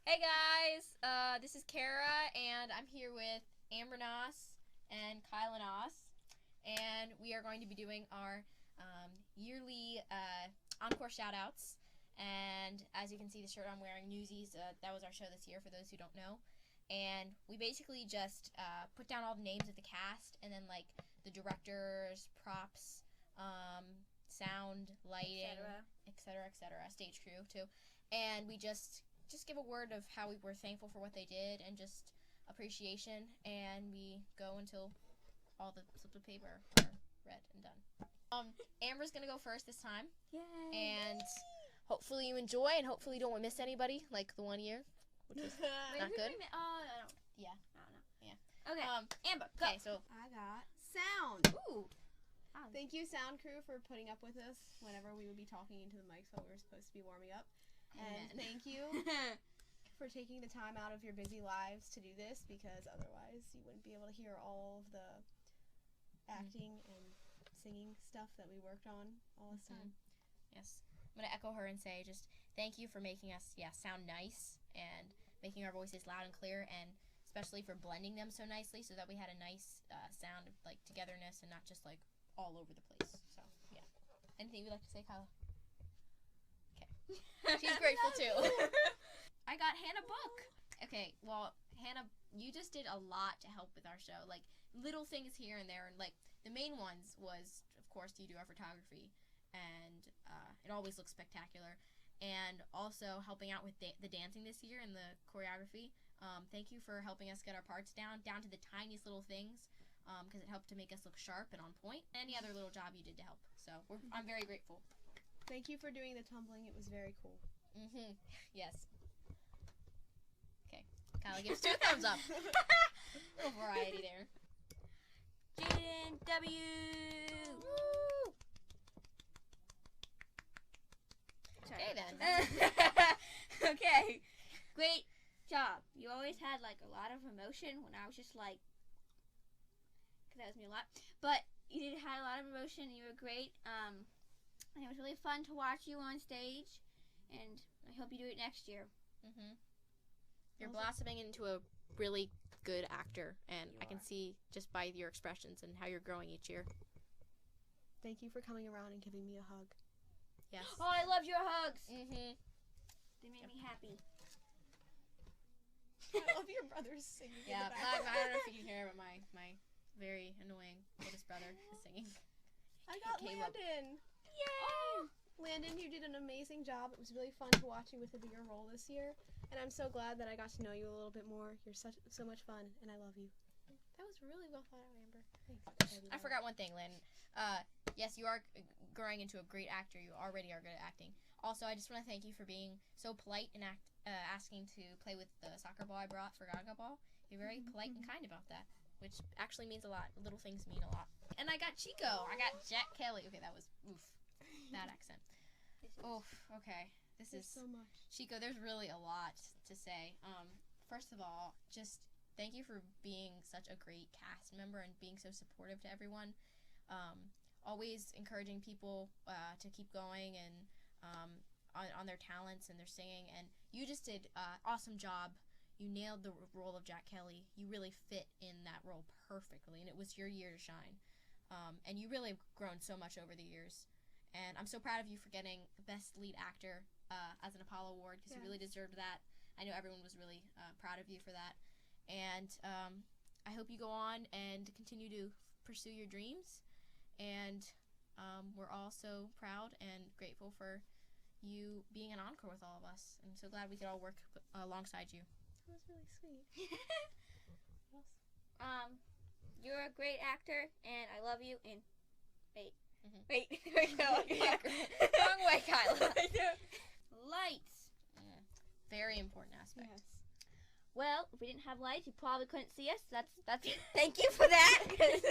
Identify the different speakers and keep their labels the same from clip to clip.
Speaker 1: Hey guys, this is Kara, and I'm here with Ambernos and Kylanos, and we are going to be doing our yearly encore shoutouts. And as you can see, the shirt I'm wearing, Newsies, that was our show this year for those who don't know. And we basically just put down all the names of the cast, and then like the directors, props, sound, lighting, etc., stage crew too, and we just give a word of how we were thankful for what they did and just appreciation, and we go until all the slips of paper are read and done. Amber's gonna go first this time.
Speaker 2: Yay!
Speaker 1: And hopefully you enjoy, and hopefully you don't miss anybody like the one year, which was not good. Yeah.
Speaker 2: Okay, Amber, go.
Speaker 1: Okay, so
Speaker 3: I got sound.
Speaker 1: ooh,
Speaker 3: Thank you, sound crew, for putting up with us whenever we would be talking into the mics while we were supposed to be warming up. And thank you for taking the time out of your busy lives to do this, because otherwise you wouldn't be able to hear all of the acting and singing stuff that we worked on all this time.
Speaker 1: Yes. I'm going to echo her and say just thank you for making us sound nice and making our voices loud and clear, and especially for blending them so nicely so that we had a nice sound of like togetherness and not just like all over the place. So, yeah. Anything you'd like to say, Kyla? She's grateful too.
Speaker 2: I got Hannah book.
Speaker 1: Okay, well, Hannah, you just did a lot to help with our show. Like, little things here and there. And, like, the main ones was, of course, you do our photography. And it always looks spectacular. And also helping out with the dancing this year and the choreography. Thank you for helping us get our parts down to the tiniest little things. Because it helped to make us look sharp and on point. Any other little job you did to help. So, I'm very grateful.
Speaker 3: Thank you for doing the tumbling. It was very cool.
Speaker 1: Yes. Okay. Kyla gives 2 thumbs up. Little variety there.
Speaker 2: Jadon W.
Speaker 1: Woo! Okay then.
Speaker 2: Okay. Great job. You always had like a lot of emotion when I was just like, because that was me a lot. But you had a lot of emotion. You were great. And it was really fun to watch you on stage, and I hope you do it next year.
Speaker 1: You're blossoming into a really good actor, and
Speaker 2: You
Speaker 1: I can
Speaker 2: are.
Speaker 1: see just by your expressions and how you're growing each year.
Speaker 3: Thank you for coming around and giving me a hug.
Speaker 1: Yes.
Speaker 2: Oh, I loved your hugs. They
Speaker 1: Mm-hmm.
Speaker 2: made me happy.
Speaker 3: I love your brothers singing
Speaker 1: Yeah,
Speaker 3: in the
Speaker 1: I
Speaker 3: background.
Speaker 1: don't know if you can hear, but my very annoying oldest brother is singing.
Speaker 3: I got
Speaker 1: Caleb.
Speaker 3: Landon.
Speaker 2: Yay!
Speaker 3: Landon, you did an amazing job. It was really fun to watch you with a bigger role this year, and I'm so glad that I got to know you a little bit more. You're so much fun, and I love you.
Speaker 1: That was really well thought out, Amber.
Speaker 3: Thanks.
Speaker 1: I forgot one thing, Lynn. Yes, you are growing into a great actor. You already are good at acting. Also, I just want to thank you for being so polite and asking to play with the soccer ball I brought for Gaga Ball. You're very polite and kind about that, which actually means a lot. Little things mean a lot. And I got Chico. I got Jack Kelly. Okay, that was oof. That accent. Oof. Okay.
Speaker 3: There's so much.
Speaker 1: Chico, there's really a lot to say. First of all, just thank you for being such a great cast member and being so supportive to everyone. Always encouraging people to keep going and on their talents and their singing. And you just did an awesome job. You nailed the role of Jack Kelly. You really fit in that role perfectly, and it was your year to shine. And you really have grown so much over the years. And I'm so proud of you for getting Best Lead Actor as an Apollo Award, because you really deserved that. I know everyone was really proud of you for that. And I hope you go on and continue to pursue your dreams. And we're all so proud and grateful for you being an encore with all of us. I'm so glad we could all work alongside you.
Speaker 3: That was really sweet. What else?
Speaker 2: You're a great actor, and I love you. And wait, there we go.
Speaker 1: Wrong way, Kyla.
Speaker 2: Lights.
Speaker 1: Very important aspect.
Speaker 3: Yes.
Speaker 2: Well, if we didn't have lights, you probably couldn't see us. That's. Thank you for that. 'Cause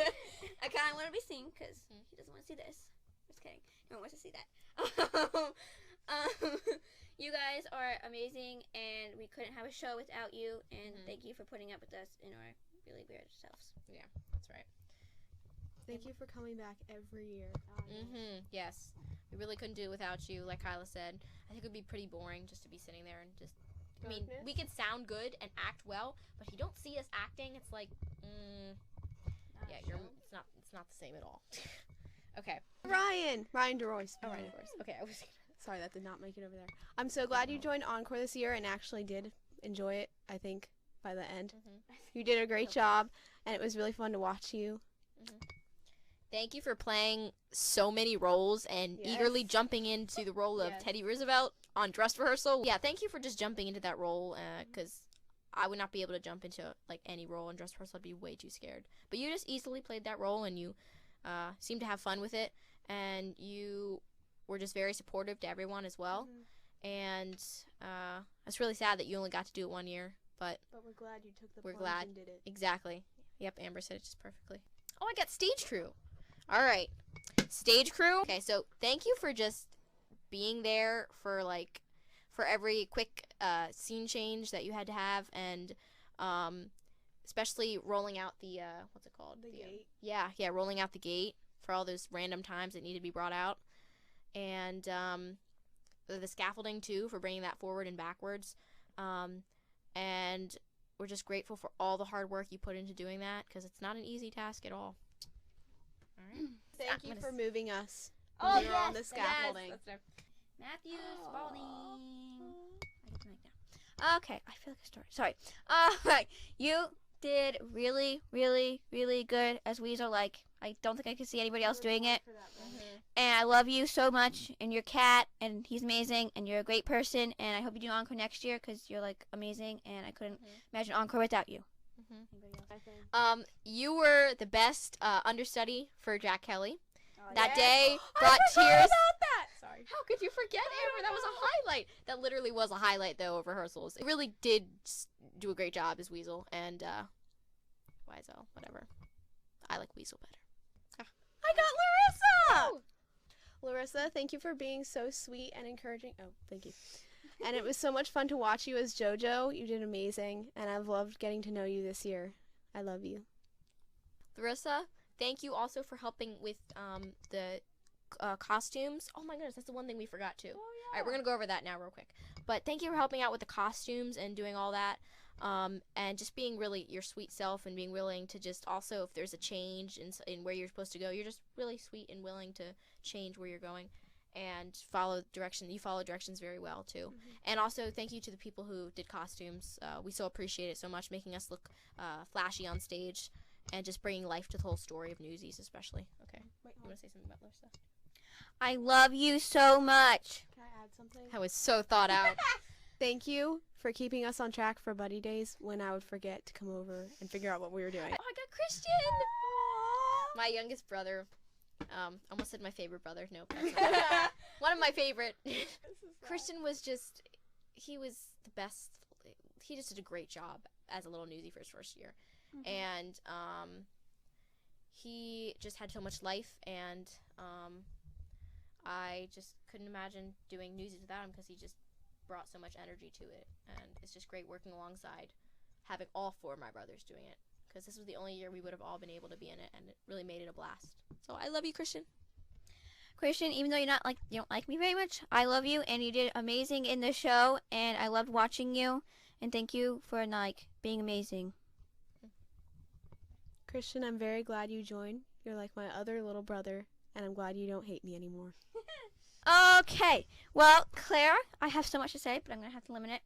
Speaker 2: I kind of want to be seen, because he doesn't want to see this. Just kidding. No one wants to see that. You guys are amazing, and we couldn't have a show without you. And thank you for putting up with us in our really weird selves.
Speaker 1: Yeah, that's right.
Speaker 3: Thank you for coming back every year.
Speaker 1: Yes. We really couldn't do it without you, like Kyla said. I think it would be pretty boring just to be sitting there and just I mean, we can sound good and act well, but if you don't see us acting, it's like, yeah, it's not the same at all. Okay.
Speaker 3: Ryan DeRoyce.
Speaker 1: Oh, Ryan DeRoyce. Okay, I was.
Speaker 3: Sorry, that did not make it over there. I'm so glad you joined Encore this year and actually did enjoy it, I think, by the end. You did a great job, and it was really fun to watch you.
Speaker 1: Thank you for playing so many roles and eagerly jumping into the role of Teddy Roosevelt on dress rehearsal. Yeah, thank you for just jumping into that role, because I would not be able to jump into like any role in dress rehearsal. I'd be way too scared. But you just easily played that role, and you seemed to have fun with it, and you were just very supportive to everyone as well. And it's really sad that you only got to do it 1 year, but
Speaker 3: we're glad you took the plunge and did it.
Speaker 1: Exactly. Yep, Amber said it just perfectly. Oh, I got stage crew. All right, stage crew. Okay, so thank you for just being there for every quick scene change that you had to have, and especially rolling out the what's it called?
Speaker 3: The gate.
Speaker 1: Yeah, rolling out the gate for all those random times that needed to be brought out, and the scaffolding too for bringing that forward and backwards, and we're just grateful for all the hard work you put into doing that, because it's not an easy task at all. All right.
Speaker 3: Thank you for moving us.
Speaker 2: Oh,
Speaker 3: we were on the scaffolding.
Speaker 2: Matthew Spalding. I get the mic now. Okay, I feel like a story. Sorry. You did really, really, really good as Weasel. Like, I don't think I could see anybody else doing it. And I love you so much, and your cat, and he's amazing, and you're a great person, and I hope you do Encore next year, because you're, like, amazing, and I couldn't imagine Encore without you.
Speaker 1: You were the best understudy for Jack Kelly. That day brought tears.
Speaker 3: About that. Sorry.
Speaker 1: How could you forget, Amber? That was a highlight. That literally was a highlight, though, of rehearsals. It really did do a great job as Weasel, and Wiesel, whatever. I like Weasel better.
Speaker 3: I got Larisa! Larisa, thank you for being so sweet and encouraging. Oh, thank you. And it was so much fun to watch you as JoJo. You did amazing, and I've loved getting to know you this year. I love you.
Speaker 1: Larisa, thank you also for helping with the costumes. Oh my goodness, that's the one thing we forgot too. All right, we're going to go over that now real quick. But thank you for helping out with the costumes and doing all that. And just being really your sweet self, and being willing to just also, if there's a change in where you're supposed to go, you're just really sweet and willing to change where you're going and follow direction. You follow directions very well too. And also thank you to the people who did costumes. We so appreciate it so much, making us look flashy on stage and just bringing life to the whole story of Newsies, especially. Okay. Wait, you want to say something about Larisa?
Speaker 2: I love you so much.
Speaker 3: Can I add something?
Speaker 1: That was so thought out.
Speaker 3: Thank you for keeping us on track for Buddy Days when I would forget to come over and figure out what we were doing.
Speaker 1: Oh, I got Christian! My youngest brother. Almost said my favorite brother. Nope. One of my favorite. Christian was just, he was the best. He just did a great job as a little newsie for his first year. And he just had so much life, and I just couldn't imagine doing Newsies without him, because he just brought so much energy to it, and it's just great working alongside, having all four of my brothers doing it, because this was the only year we would have all been able to be in it, and it really made it a blast. So I love you, Christian.
Speaker 2: Christian, even though you don't like me very much, I love you, and you did amazing in the show, and I loved watching you, and thank you for being amazing.
Speaker 3: Christian, I'm very glad you joined. You're like my other little brother, and I'm glad you don't hate me anymore.
Speaker 2: Okay, well, Claire, I have so much to say, but I'm going to have to limit it.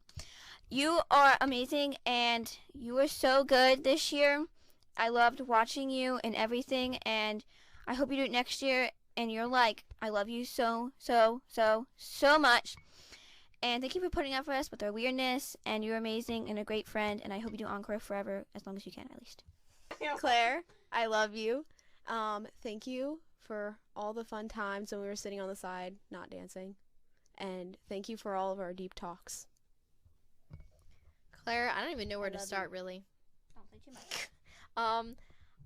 Speaker 2: You are amazing, and you were so good this year. I loved watching you and everything, and I hope you do it next year, and you're I love you so, so, so, so much. And thank you for putting up for us with our weirdness, and you're amazing and a great friend, and I hope you do Encore forever, as long as you can, at least.
Speaker 3: Claire, I love you. Thank you for all the fun times when we were sitting on the side, not dancing. And thank you for all of our deep talks.
Speaker 1: Claire, I don't even know where to start, really.
Speaker 2: Don't say too much.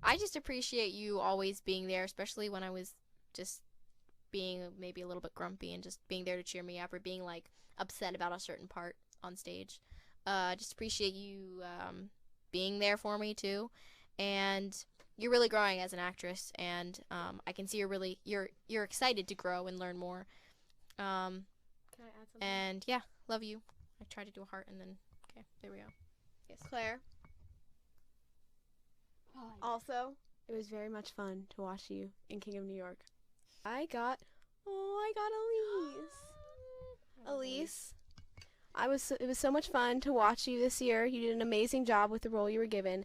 Speaker 1: I just appreciate you always being there, especially when I was just being maybe a little bit grumpy, and just being there to cheer me up, or being upset about a certain part on stage. Just appreciate you being there for me too. And you're really growing as an actress, and I can see you're excited to grow and learn more.
Speaker 3: Can I add something?
Speaker 1: And yeah, love you. I tried to do a heart and then Okay, there we go. Yes.
Speaker 3: Claire.
Speaker 2: Oh,
Speaker 3: Also, it was very much fun to watch you in King of New York. I got Elise. Elise. It was so much fun to watch you this year. You did an amazing job with the role you were given.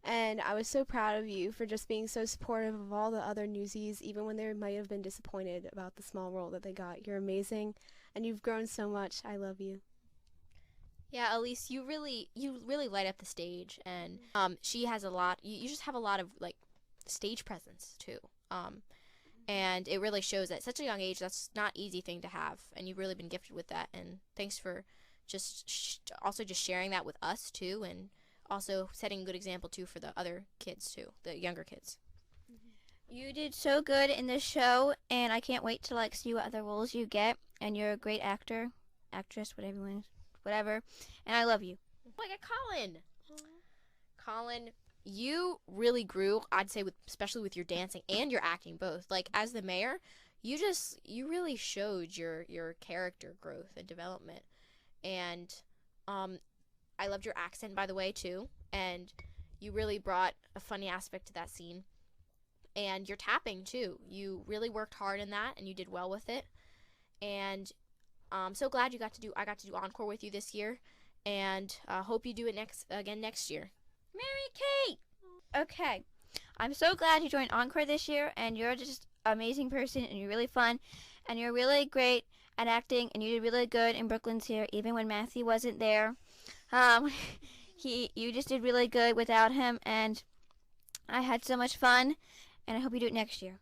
Speaker 3: And I was so proud of you for just being so supportive of all the other Newsies, even when they might have been disappointed about the small role that they got. You're amazing, and you've grown so much. I love you.
Speaker 1: Yeah, Elise, you really light up the stage, and she has a lot. You just have a lot of like stage presence too. And it really shows at such a young age. That's not an easy thing to have, and you've really been gifted with that. And thanks for just also just sharing that with us too, and also setting a good example too for the other kids too, the younger kids.
Speaker 2: You did so good in this show, and I can't wait to like see what other roles you get. And you're a great actor, actress, whatever. And I love you.
Speaker 1: Oh my God, Colin. Colin, you really grew, I'd say, especially with your dancing and your acting both. Like, as the mayor, you really showed your character growth and development. And I loved your accent, by the way, too. And you really brought a funny aspect to that scene. And your tapping, too. You really worked hard in that, and you did well with it. And I'm so glad I got to do Encore with you this year. And hope you do it again next year.
Speaker 2: MaryKate! Okay. I'm so glad you joined Encore this year, and you're just an amazing person, and you're really fun, and you're really great at acting, and you did really good in Brooklyn's here, even when Matthew wasn't there. You just did really good without him, and I had so much fun, and I hope you do it next year.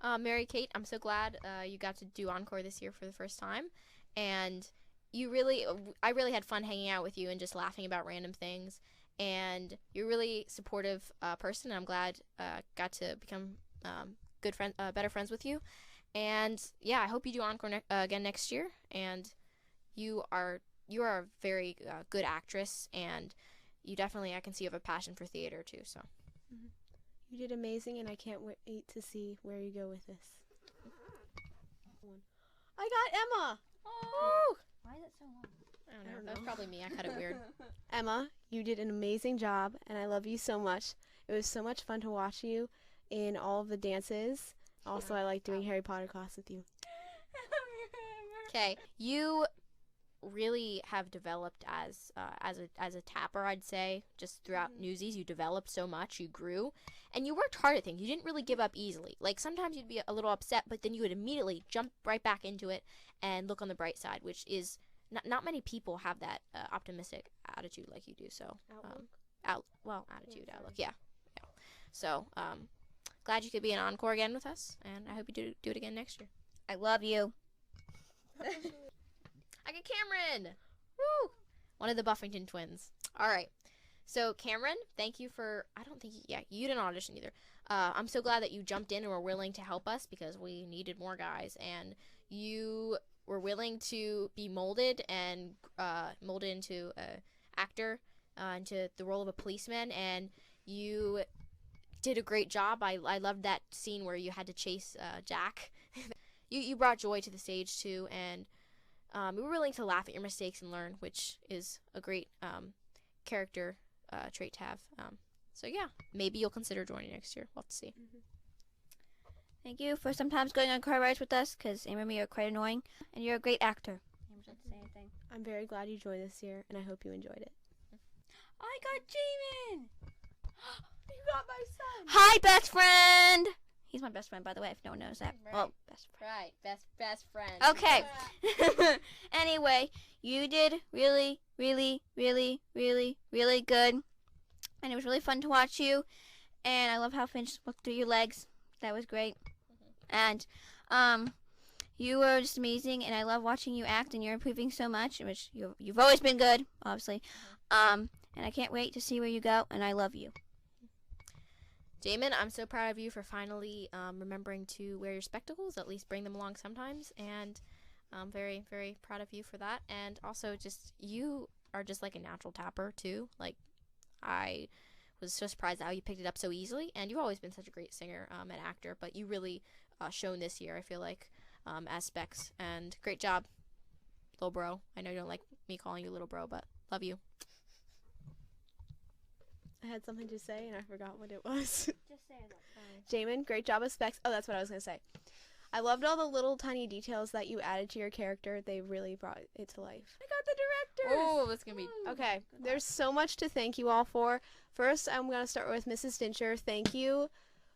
Speaker 1: MaryKate, I'm so glad you got to do Encore this year for the first time, and I really had fun hanging out with you and just laughing about random things. And you're a really supportive person. And I'm glad got to become better friends with you. And yeah, I hope you do Encore again next year. And you are a very good actress, and you definitely, I can see you have a passion for theater too. So
Speaker 3: you did amazing, and I can't wait to see where you go with this. I got Emma.
Speaker 2: Oh, why is it so long?
Speaker 1: I don't know. That was probably me. I cut it weird.
Speaker 3: Emma, you did an amazing job, and I love you so much. It was so much fun to watch you in all of the dances. Also, I like doing Harry Potter class with you.
Speaker 1: Okay, you really have developed as a tapper, I'd say. Just throughout Newsies, you developed so much. You grew, and you worked hard at things. You didn't really give up easily. Like, sometimes you'd be a little upset, but then you would immediately jump right back into it and look on the bright side, which is not many people have that optimistic attitude like you do. So, outlook. Yeah. So, glad you could be in Encore again with us, and I hope you do it again next year.
Speaker 2: I love you.
Speaker 1: I get Cameron. Woo! One of the Buffington twins. All right. So, Cameron, thank you for, you didn't audition either. I'm so glad that you jumped in and were willing to help us because we needed more guys, and you were willing to be molded into an actor, into the role of a policeman, and you did a great job. I loved that scene where you had to chase Jack. You brought joy to the stage too, and we were willing to laugh at your mistakes and learn, which is a great character trait to have. So yeah, maybe you'll consider joining next year. We'll have to see.
Speaker 2: Thank you for sometimes going on car rides with us, because Amy and me are quite annoying, and you're a great actor. Amy doesn't say anything.
Speaker 3: I'm very glad you joined this year, and I hope you enjoyed it.
Speaker 2: I got Jamen!
Speaker 3: You got my son!
Speaker 2: Hi, best friend! He's my best friend, by the way, if no one knows that.
Speaker 1: Right.
Speaker 2: Well, best friend.
Speaker 1: Right, best friend.
Speaker 2: Okay. Anyway, you did really, really, really, really, really good. And it was really fun to watch you. And I love how Finch looked through your legs. That was great. And you were just amazing, and I love watching you act, and you're improving so much, which you've always been good, obviously. And I can't wait to see where you go, and I love you.
Speaker 1: Jamen, I'm so proud of you for finally remembering to wear your spectacles, at least bring them along sometimes, and I'm very, very proud of you for that. And also, you are just like a natural tapper, too. Like, I was so surprised how you picked it up so easily, and you've always been such a great singer and actor, but you really shown this year, I feel like, as Specs, and great job, little bro. I know you don't like me calling you little bro, but Love you.
Speaker 3: I had something to say and I forgot what it was.
Speaker 2: Just say it.
Speaker 3: Jamen, great job with specs. Oh, that's what I was going to say. I loved all the little tiny details that you added to your character. They really brought it to life.
Speaker 2: I got the director.
Speaker 1: Oh, that's going to be...
Speaker 3: Okay, there's so much to thank you all for. First, I'm going to start with Mrs. Dincher. Thank you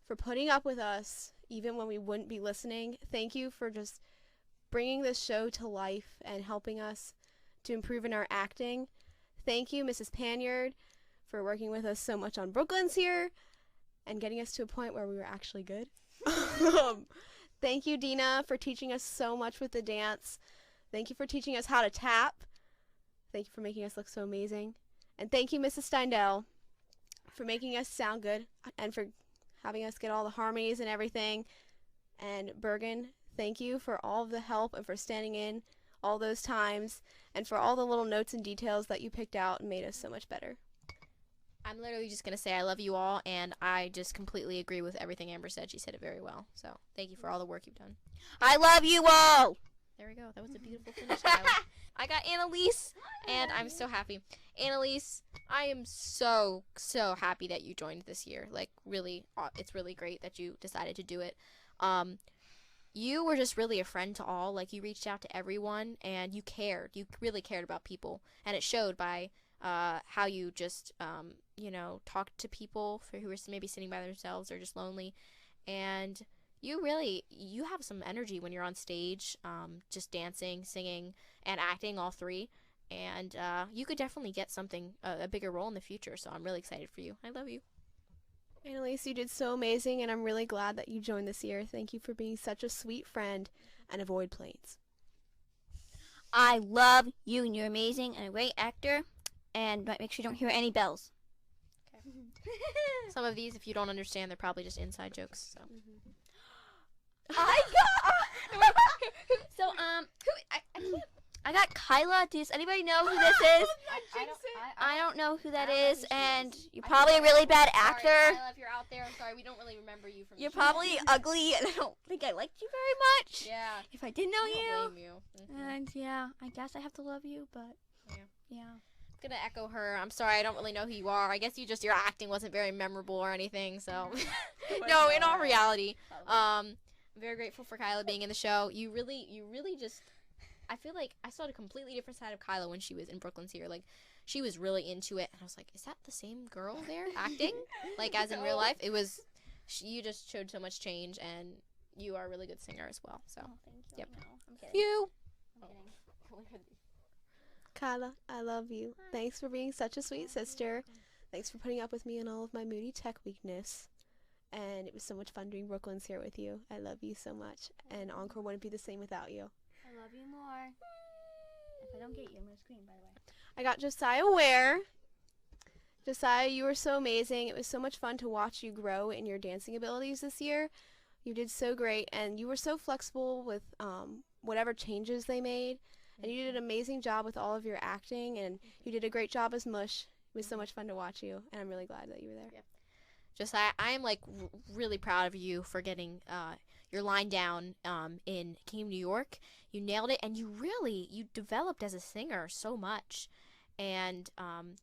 Speaker 3: for putting up with us, even when we wouldn't be listening. Thank you for just bringing this show to life and helping us to improve in our acting. Thank you, Mrs. Panyard, for working with us so much on Brooklyn's here and getting us to a point where we were actually good. Thank you, Dina, for teaching us so much with the dance. Thank you for teaching us how to tap. Thank you for making us look so amazing. And thank you, Mrs. Steindel, for making us sound good and for having us get all the harmonies and everything. And Bergen, thank you for all of the help and for standing in all those times and for all the little notes and details that you picked out and made us so much better.
Speaker 1: I'm literally just going to say I love you all, and I just completely agree with everything Amber said. She said it very well. So thank you for all the work you've done.
Speaker 2: I love you all.
Speaker 1: There we go. That was a beautiful finish, Kyla. I got Annelise, and I'm so happy. Annelise, I am so, so happy that you joined this year. Like, really, it's really great that you decided to do it. You were just really a friend to all. Like, you reached out to everyone, and you cared. You really cared about people, and it showed by how you just, talked to people who were maybe sitting by themselves or just lonely, and you have some energy when you're on stage, just dancing, singing, and acting, all three, and you could definitely get a bigger role in the future, so I'm really excited for you. I love you.
Speaker 3: Annelise, you did so amazing, and I'm really glad that you joined this year. Thank you for being such a sweet friend, and avoid planes.
Speaker 2: I love you, and you're amazing and a great actor, and make sure you don't hear any bells.
Speaker 1: Okay. Some of these, if you don't understand, they're probably just inside jokes, so...
Speaker 2: I got Kyla. Does anybody know who this is? I don't know who that is, and you're probably a really bad actor.
Speaker 1: Sorry, Kyla, if you're out there, I'm sorry, we don't really remember you from.
Speaker 2: You're probably ugly, and I don't think I liked you very much.
Speaker 1: Yeah.
Speaker 2: If I did know
Speaker 1: I
Speaker 2: you.
Speaker 1: don't blame you. Mm-hmm.
Speaker 2: And yeah, I guess I have to love you, but yeah.
Speaker 1: I'm gonna echo her. I'm sorry, I don't really know who you are. I guess your acting wasn't very memorable or anything. So, no, in all reality, I'm very grateful for Kyla being in the show. You really just. I feel like I saw a completely different side of Kyla when she was in Brooklyn's here. Like, she was really into it, and I was like, is that the same girl there acting? Like, as in real life, it was. You just showed so much change, and you are a really good singer as well. So,
Speaker 2: thank you.
Speaker 1: Yep.
Speaker 2: No, I'm kidding.
Speaker 1: You.
Speaker 2: I'm kidding.
Speaker 3: Kyla, I love you. Thanks for being such a sweet sister. Thanks for putting up with me and all of my moody tech weakness. And it was so much fun doing Brooklyn's here with you. I love you so much. And Encore wouldn't be the same without you.
Speaker 2: I love you more. If I don't get you, I'm going to scream, by the way.
Speaker 3: I got Josiah Ware. Josiah, you were so amazing. It was so much fun to watch you grow in your dancing abilities this year. You did so great, and you were so flexible with whatever changes they made. And you did an amazing job with all of your acting, and you did a great job as Mush. It was so much fun to watch you, and I'm really glad that you were there.
Speaker 1: Yeah. Josiah, I am really proud of you for getting your line down in New York. You nailed it, and you developed as a singer so much, and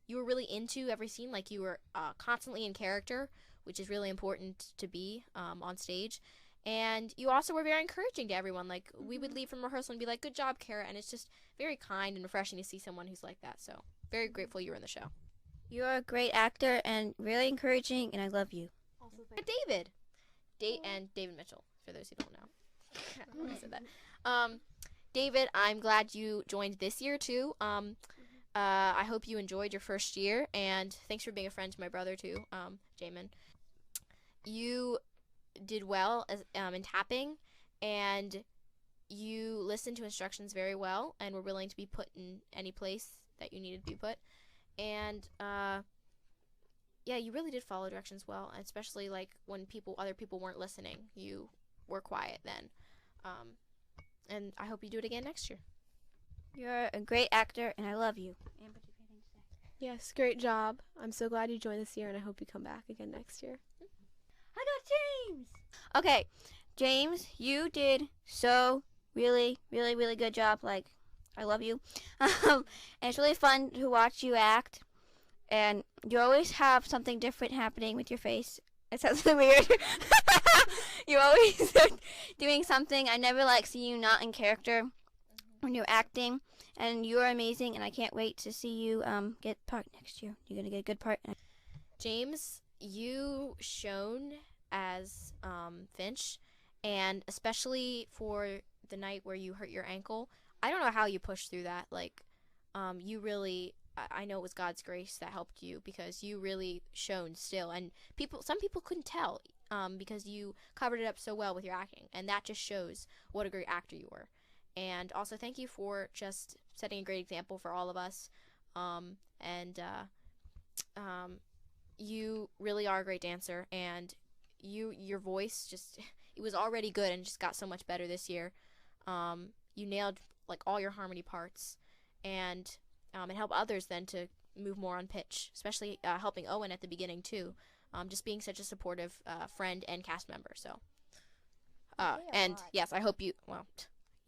Speaker 1: you were really into every scene. Like, you were constantly in character, which is really important to be on stage. And you also were very encouraging to everyone. Like, we would leave from rehearsal and be like, good job, Kara. And it's just very kind and refreshing to see someone who's like that. So, very grateful you were in the show.
Speaker 2: You're a great actor and really encouraging, and I love you.
Speaker 3: Also,
Speaker 1: David. And David Mitchell, for those who don't know. I said that. David, I'm glad you joined this year, too. I hope you enjoyed your first year. And thanks for being a friend to my brother, too, Jamen. You did well in tapping, and you listened to instructions very well and were willing to be put in any place that you needed to be put, and you really did follow directions well, especially like when other people weren't listening. You were quiet then, and I hope you do it again next year.
Speaker 2: You're a great actor, and I love you. Amber, do you have anything to say?
Speaker 3: Yes, great job. I'm so glad you joined this year, and I hope you come back again next year.
Speaker 2: I got James! Okay, James, you did so really, really, really good job. Like, I love you. And it's really fun to watch you act. And you always have something different happening with your face. It sounds so weird. You're always doing something. I never see you not in character when you're acting. And you're amazing, and I can't wait to see you get part next year. You're going to get a good part.
Speaker 1: James, you shone as Finch, and especially for the night where you hurt your ankle. I don't know how you pushed through that. You really, I know it was God's grace that helped you, because you really shone still. And some people couldn't tell because you covered it up so well with your acting, and that just shows what a great actor you were. And also, thank you for just setting a great example for all of us. You really are a great dancer, and your voice it was already good and just got so much better this year. You nailed all your harmony parts, and it helped others then to move more on pitch, especially helping Owen at the beginning too. Just being such a supportive friend and cast member. So, and yes, I hope you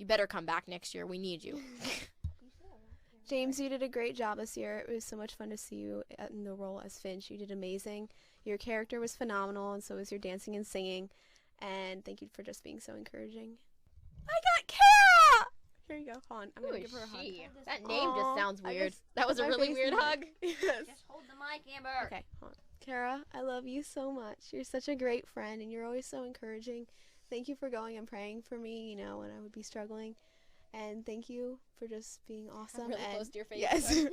Speaker 1: better come back next year. We need you.
Speaker 3: James, you did a great job this year. It was so much fun to see you in the role as Finch. You did amazing. Your character was phenomenal, and so was your dancing and singing. And thank you for just being so encouraging. I got Kara! Here you go. Hold on. I'm going to give her a hug.
Speaker 1: That name just sounds weird. That was a really weird hug.
Speaker 3: Yes.
Speaker 2: Just hold the mic, Amber.
Speaker 3: Okay, hold on. Kara, I love you so much. You're such a great friend, and you're always so encouraging. Thank you for going and praying for me, when I would be struggling. And thank you for just being awesome.
Speaker 1: I'm really close to your face.
Speaker 3: Yes.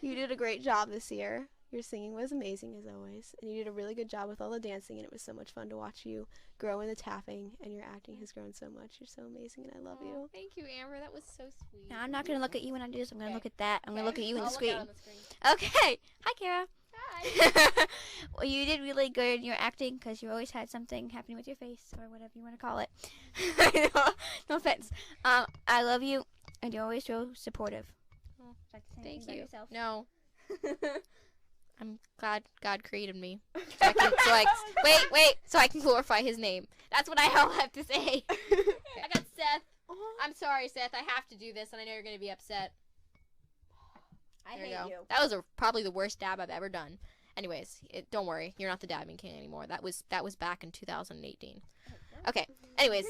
Speaker 3: You did a great job this year. Your singing was amazing, as always. And you did a really good job with all the dancing, and it was so much fun to watch you grow in the tapping, and your acting has grown so much. You're so amazing, and I love you.
Speaker 1: Thank you, Amber. That was so sweet.
Speaker 2: Now, I'm not going to look at you when I do this. I'm going to look at that. I'm going to look at you in the
Speaker 1: I'll
Speaker 2: screen.
Speaker 1: look out on the screen.
Speaker 2: Okay. Hi, Kara.
Speaker 1: Hi.
Speaker 2: Well, you did really good in your acting, because you always had something happening with your face, or whatever you want to call it. No offense. I love you, and you're always so supportive.
Speaker 1: Oh,
Speaker 2: Thank you.
Speaker 1: No. I'm glad God created me. So I can glorify his name. That's what I all have to say. I got Seth. I'm sorry, Seth. I have to do this, and I know you're going to be upset.
Speaker 2: I
Speaker 1: There
Speaker 2: hate
Speaker 1: you go.
Speaker 2: you.
Speaker 1: That was probably the worst dab I've ever done. Anyways, don't worry. You're not the dabbing king anymore. That was back in 2018. Okay. Anyways,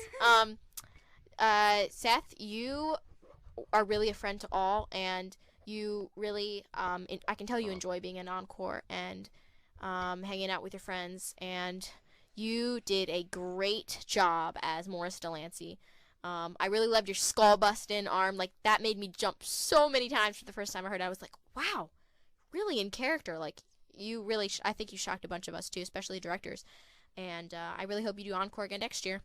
Speaker 1: Seth, you are really a friend to all, and you really, I can tell you enjoy being an encore and hanging out with your friends, and you did a great job as Morris Delancey. I really loved your skull busting arm. That made me jump so many times for the first time I heard it. I was like, wow, really in character. You really, I think you shocked a bunch of us too, especially directors. And I really hope you do encore again next year.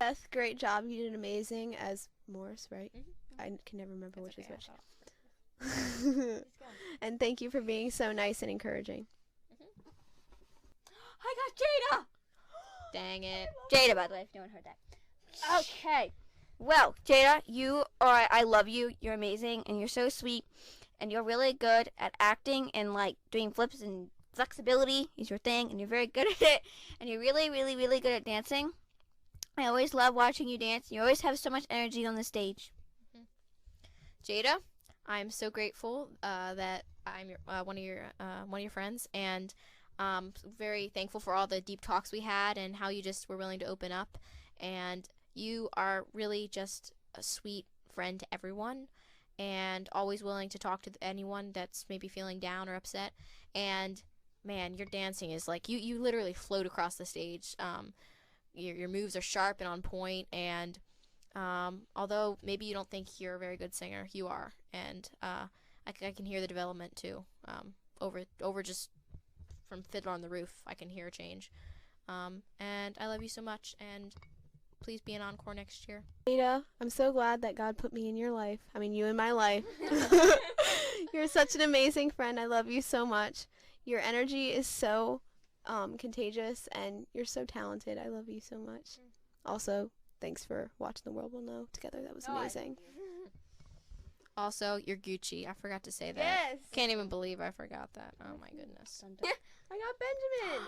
Speaker 3: Seth, great job. You did amazing as Morris, right?
Speaker 1: Mm-hmm.
Speaker 3: I can never remember which
Speaker 1: okay,
Speaker 3: is which. And thank you for being so nice and encouraging.
Speaker 2: I got Jayda!
Speaker 1: Dang it.
Speaker 2: Jayda, by the way, if no one heard that. Okay. Well, Jayda, I love you. You're amazing, and you're so sweet, and you're really good at acting and doing flips, and flexibility is your thing, and you're very good at it, and you're really, really, really good at dancing. I always love watching you dance. You always have so much energy on the stage.
Speaker 1: Jayda, I'm so grateful that I'm one of your friends, and very thankful for all the deep talks we had and how you just were willing to open up. And you are really just a sweet friend to everyone, and always willing to talk to anyone that's maybe feeling down or upset. And man, your dancing is you literally float across the stage. Your moves are sharp and on point, and although maybe you don't think you're a very good singer, you are. And I can hear the development too. Over just from Fiddler on the Roof, I can hear a change. And I love you so much, and please be an encore next year.
Speaker 3: Jayda, I'm so glad that God put me in your life. I mean, you in my life. You're such an amazing friend. I love you so much. Your energy is so contagious, and you're so talented. I love you so much. Also, thanks for watching The World Will Know together. That was amazing.
Speaker 1: Also, you're Gucci. I forgot to say that.
Speaker 3: Yes.
Speaker 1: Can't even believe I forgot that. Oh my goodness.
Speaker 3: I got Benjamin.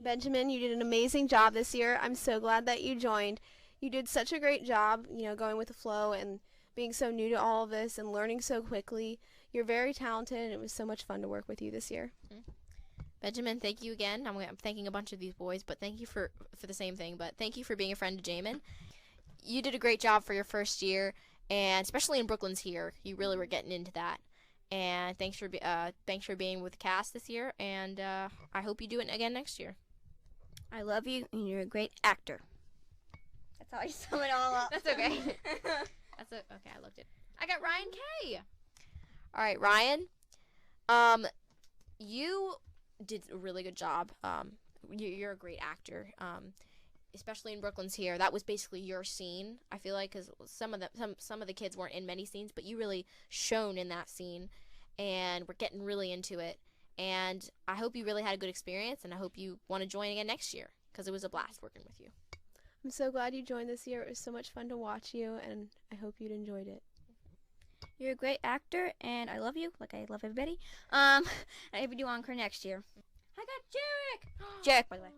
Speaker 3: Benjamin, you did an amazing job this year. I'm so glad that you joined. You did such a great job, going with the flow and being so new to all of this and learning so quickly. You're very talented, and it was so much fun to work with you this year.
Speaker 1: Benjamin, thank you again. I'm thanking a bunch of these boys, but thank you for the same thing. But thank you for being a friend to Jamen. You did a great job for your first year, and especially in Brooklyn's here, you really were getting into that. And thanks for being with the cast this year, and I hope you do it again next year.
Speaker 2: I love you, and you're a great actor. That's how I sum it all up.
Speaker 1: That's okay. Okay, I looked it. I got Ryan K. All right, Ryan. You did a really good job. You're a great actor. Especially in Brooklyn's here. That was basically your scene. I feel like because some of the kids weren't in many scenes, but you really shone in that scene, and we're getting really into it. And I hope you really had a good experience, and I hope you want to join again next year because it was a blast working with you.
Speaker 3: I'm so glad you joined this year. It was so much fun to watch you, and I hope you'd enjoyed it.
Speaker 2: You're a great actor, and I love you, like I love everybody. I hope you do Encore next year. I got Jeric! Jeric, by the way.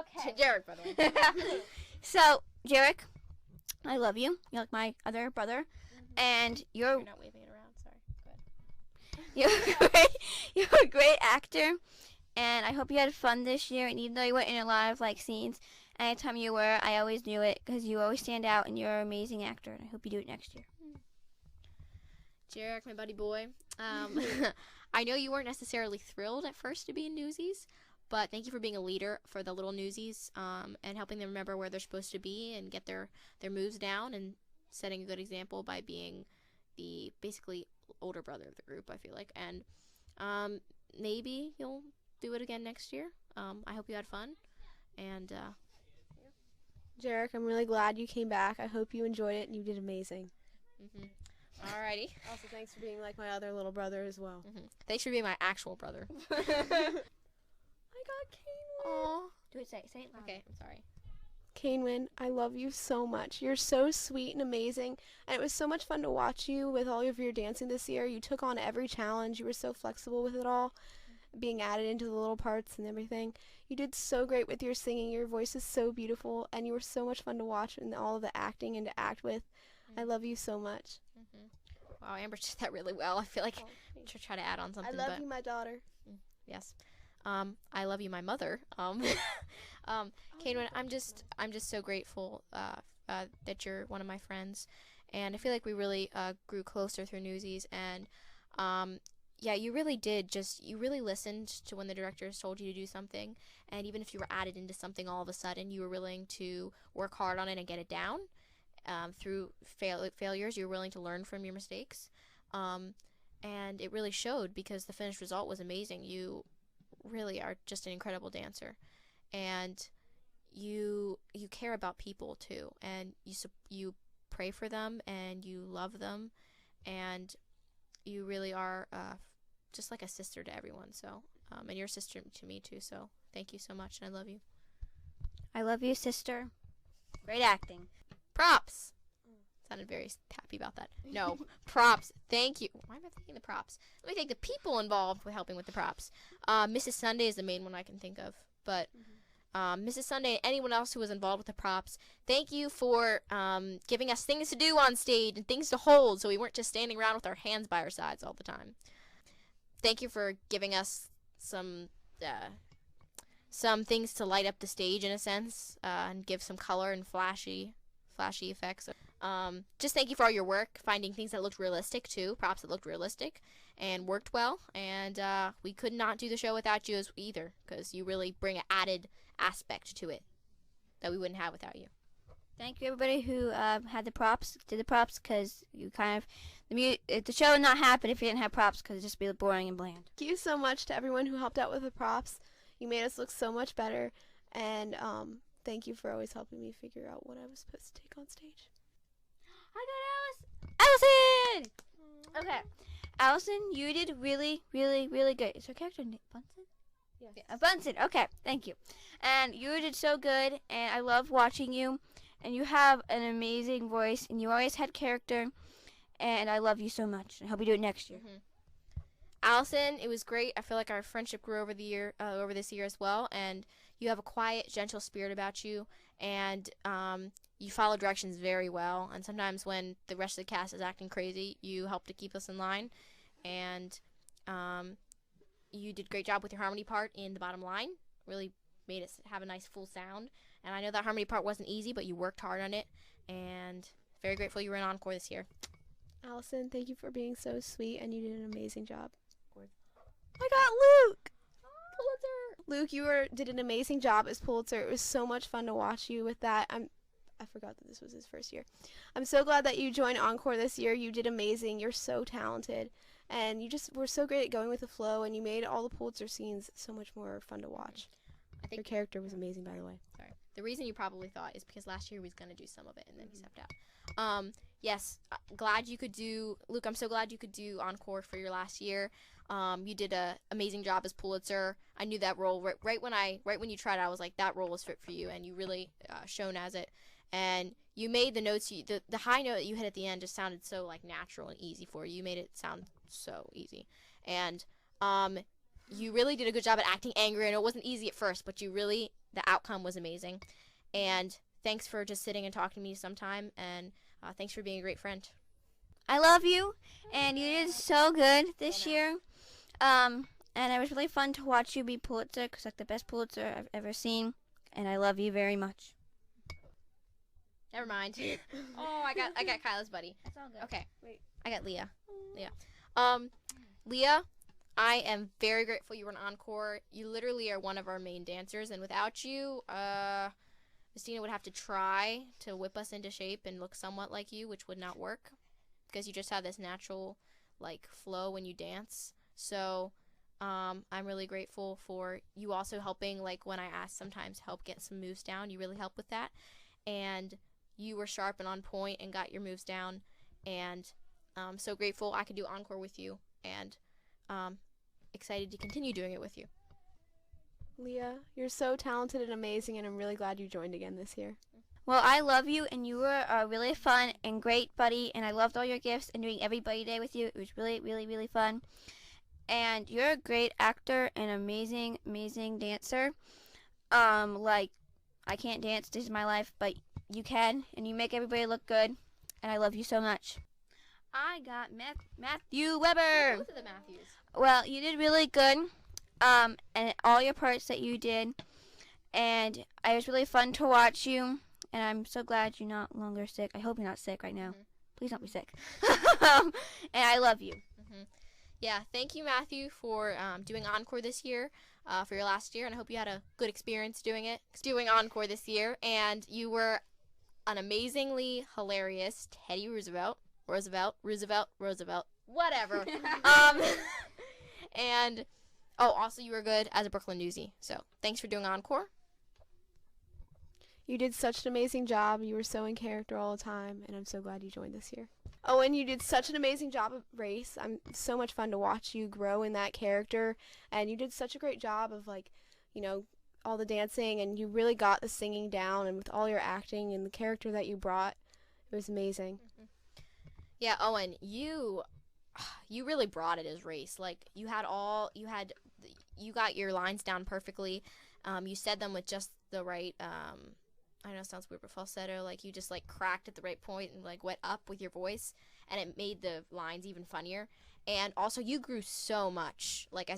Speaker 2: Okay.
Speaker 1: Jeric, by the way.
Speaker 2: So, Jeric, I love you. You're like my other brother, and
Speaker 1: You're not waving it around. Sorry. Go
Speaker 2: You're
Speaker 1: ahead.
Speaker 2: you're a great actor, and I hope you had fun this year. And even though you weren't in a lot of scenes, anytime you were, I always knew it because you always stand out, and you're an amazing actor. And I hope you do it next year.
Speaker 1: Jeric, my buddy boy. I know you weren't necessarily thrilled at first to be in Newsies, but thank you for being a leader for the little Newsies and helping them remember where they're supposed to be and get their moves down and setting a good example by being the basically older brother of the group, I feel like. And maybe you'll do it again next year. I hope you had fun. And
Speaker 3: Jeric, I'm really glad you came back. I hope you enjoyed it, and you did amazing.
Speaker 1: Mm-hmm. Alrighty.
Speaker 3: Also, thanks for being like my other little brother as well.
Speaker 1: Mm-hmm. Thanks for being my actual brother.
Speaker 3: I got Ceinwyn.
Speaker 2: Aww. Do it. Say it loud.
Speaker 1: Okay, I'm sorry.
Speaker 3: Ceinwyn, I love you so much. You're so sweet and amazing, and it was so much fun to watch you with all of your dancing this year. You took on every challenge. You were so flexible with it all, being added into the little parts and everything. You did so great with your singing. Your voice is so beautiful, and you were so much fun to watch and all of the acting and to act with. I love you so much.
Speaker 1: Mm-hmm. Wow, Amber did that really well. I feel like to try to add on something.
Speaker 3: I love you, my daughter.
Speaker 1: Yes. I love you, my mother. Ceinwyn, I'm just so grateful that you're one of my friends, and I feel like we really grew closer through Newsies. And yeah, you really did. You really listened to when the directors told you to do something, and even if you were added into something all of a sudden, you were willing to work hard on it and get it down. Through failures, you're willing to learn from your mistakes, and it really showed because the finished result was amazing. You really are just an incredible dancer, and you care about people too, and you pray for them, and you love them, and you really are just like a sister to everyone. So, and you're a sister to me too. So, thank you so much, and I love you.
Speaker 2: I love you, sister. Great acting.
Speaker 1: Props. Sounded very happy about that. No, props. Thank you. Why am I thinking the props? Let me thank the people involved with helping with the props. Mrs. Sunday is the main one I can think of. But Mrs. Sunday and anyone else who was involved with the props, thank you for giving us things to do on stage and things to hold so we weren't just standing around with our hands by our sides all the time. Thank you for giving us some things to light up the stage in a sense and give some color and flashy effects. Just thank you for all your work, finding things that looked realistic too, props that looked realistic and worked well. And we could not do the show without you either, because you really bring an added aspect to it that we wouldn't have without you.
Speaker 2: Thank you, everybody who did the props, because you kind of the show would not happen if you didn't have props, because it'd just be boring and bland.
Speaker 3: Thank you so much to everyone who helped out with the props. You made us look so much better, and thank you for always helping me figure out what I was supposed to take on stage.
Speaker 2: I got Allyson! Okay. Allyson, you did really, really, really good. Is her character name Bunsen?
Speaker 3: Yes.
Speaker 2: Bunsen. Okay, thank you. And you did so good, and I love watching you. And you have an amazing voice, and you always had character, and I love you so much. I hope you do it next year.
Speaker 1: Mm-hmm. Allyson, it was great. I feel like our friendship grew over this year as well, and you have a quiet, gentle spirit about you, and you follow directions very well, and sometimes when the rest of the cast is acting crazy, you help to keep us in line, and you did a great job with your harmony part in the bottom line. Really made it have a nice full sound, and I know that harmony part wasn't easy, but you worked hard on it, and very grateful you were in Encore this year.
Speaker 3: Allyson, thank you for being so sweet, and you did an amazing job. I got Luke! Pulitzer! Luke, you did an amazing job as Pulitzer. It was so much fun to watch you with that. I forgot that this was his first year. I'm so glad that you joined Encore this year. You did amazing. You're so talented. And you just were so great at going with the flow, and you made all the Pulitzer scenes so much more fun to watch. I think your character was amazing, by the way.
Speaker 1: Sorry. The reason you probably thought is because last year he was going to do some of it, and then he stepped out. Yes, glad you could do, Luke, I'm so glad you could do Encore for your last year. You did an amazing job as Pulitzer. I knew that role right when you tried it, I was like, that role is fit for you, and you really shone as it. And you made the notes, the high note that you hit at the end just sounded so like natural and easy for you. You made it sound so easy. And you really did a good job at acting angry. I know it wasn't easy at first, but the outcome was amazing. And thanks for just sitting and talking to me sometime, and thanks for being a great friend.
Speaker 2: I love you, and you did so good this year. And it was really fun to watch you be Pulitzer, because like the best Pulitzer I've ever seen, and I love you very much.
Speaker 1: Never mind. Oh, I got Kyla's buddy.
Speaker 2: That's all good.
Speaker 1: Okay.
Speaker 3: Wait.
Speaker 1: I got Leah. Leah, I am very grateful you were an Encore. You literally are one of our main dancers, and without you, Christina would have to try to whip us into shape and look somewhat like you, which would not work, because you just have this natural, like, flow when you dance. So, I'm really grateful for you also helping, like, when I asked sometimes help get some moves down. You really helped with that, and you were sharp and on point and got your moves down, and I'm so grateful I could do Encore with you, and excited to continue doing it with you.
Speaker 3: Leah, you're so talented and amazing, and I'm really glad you joined again this year.
Speaker 2: Well, I love you, and you were a really fun and great buddy, and I loved all your gifts and doing every buddy day with you. It was really, really, really fun. And you're a great actor and amazing, amazing dancer. Like, I can't dance, this is my life, but you can, and you make everybody look good, and I love you so much. I got Matthew Weber.
Speaker 1: Both of the Matthews.
Speaker 2: Well, you did really good, and all your parts that you did, and it was really fun to watch you, and I'm so glad you're not longer sick. I hope you're not sick right now. Mm-hmm. Please don't be sick. And I love you.
Speaker 1: Mm-hmm. Yeah, thank you, Matthew, for doing Encore this year, for your last year, and I hope you had a good experience doing Encore this year, and you were an amazingly hilarious Teddy Roosevelt, whatever. And, also you were good as a Brooklyn Newsie, so thanks for doing Encore.
Speaker 3: You did such an amazing job. You were so in character all the time, and I'm so glad you joined this year. Owen, you did such an amazing job at Race. So much fun to watch you grow in that character, and you did such a great job of, like, you know, all the dancing, and you really got the singing down, and with all your acting and the character that you brought, it was amazing.
Speaker 1: Mm-hmm. Yeah, Owen, you really brought it as Race. Like, you got your lines down perfectly. You said them with just the right, I know it sounds weird, but falsetto, like, you just, like, cracked at the right point and, like, went up with your voice, and it made the lines even funnier. And also, you grew so much, like,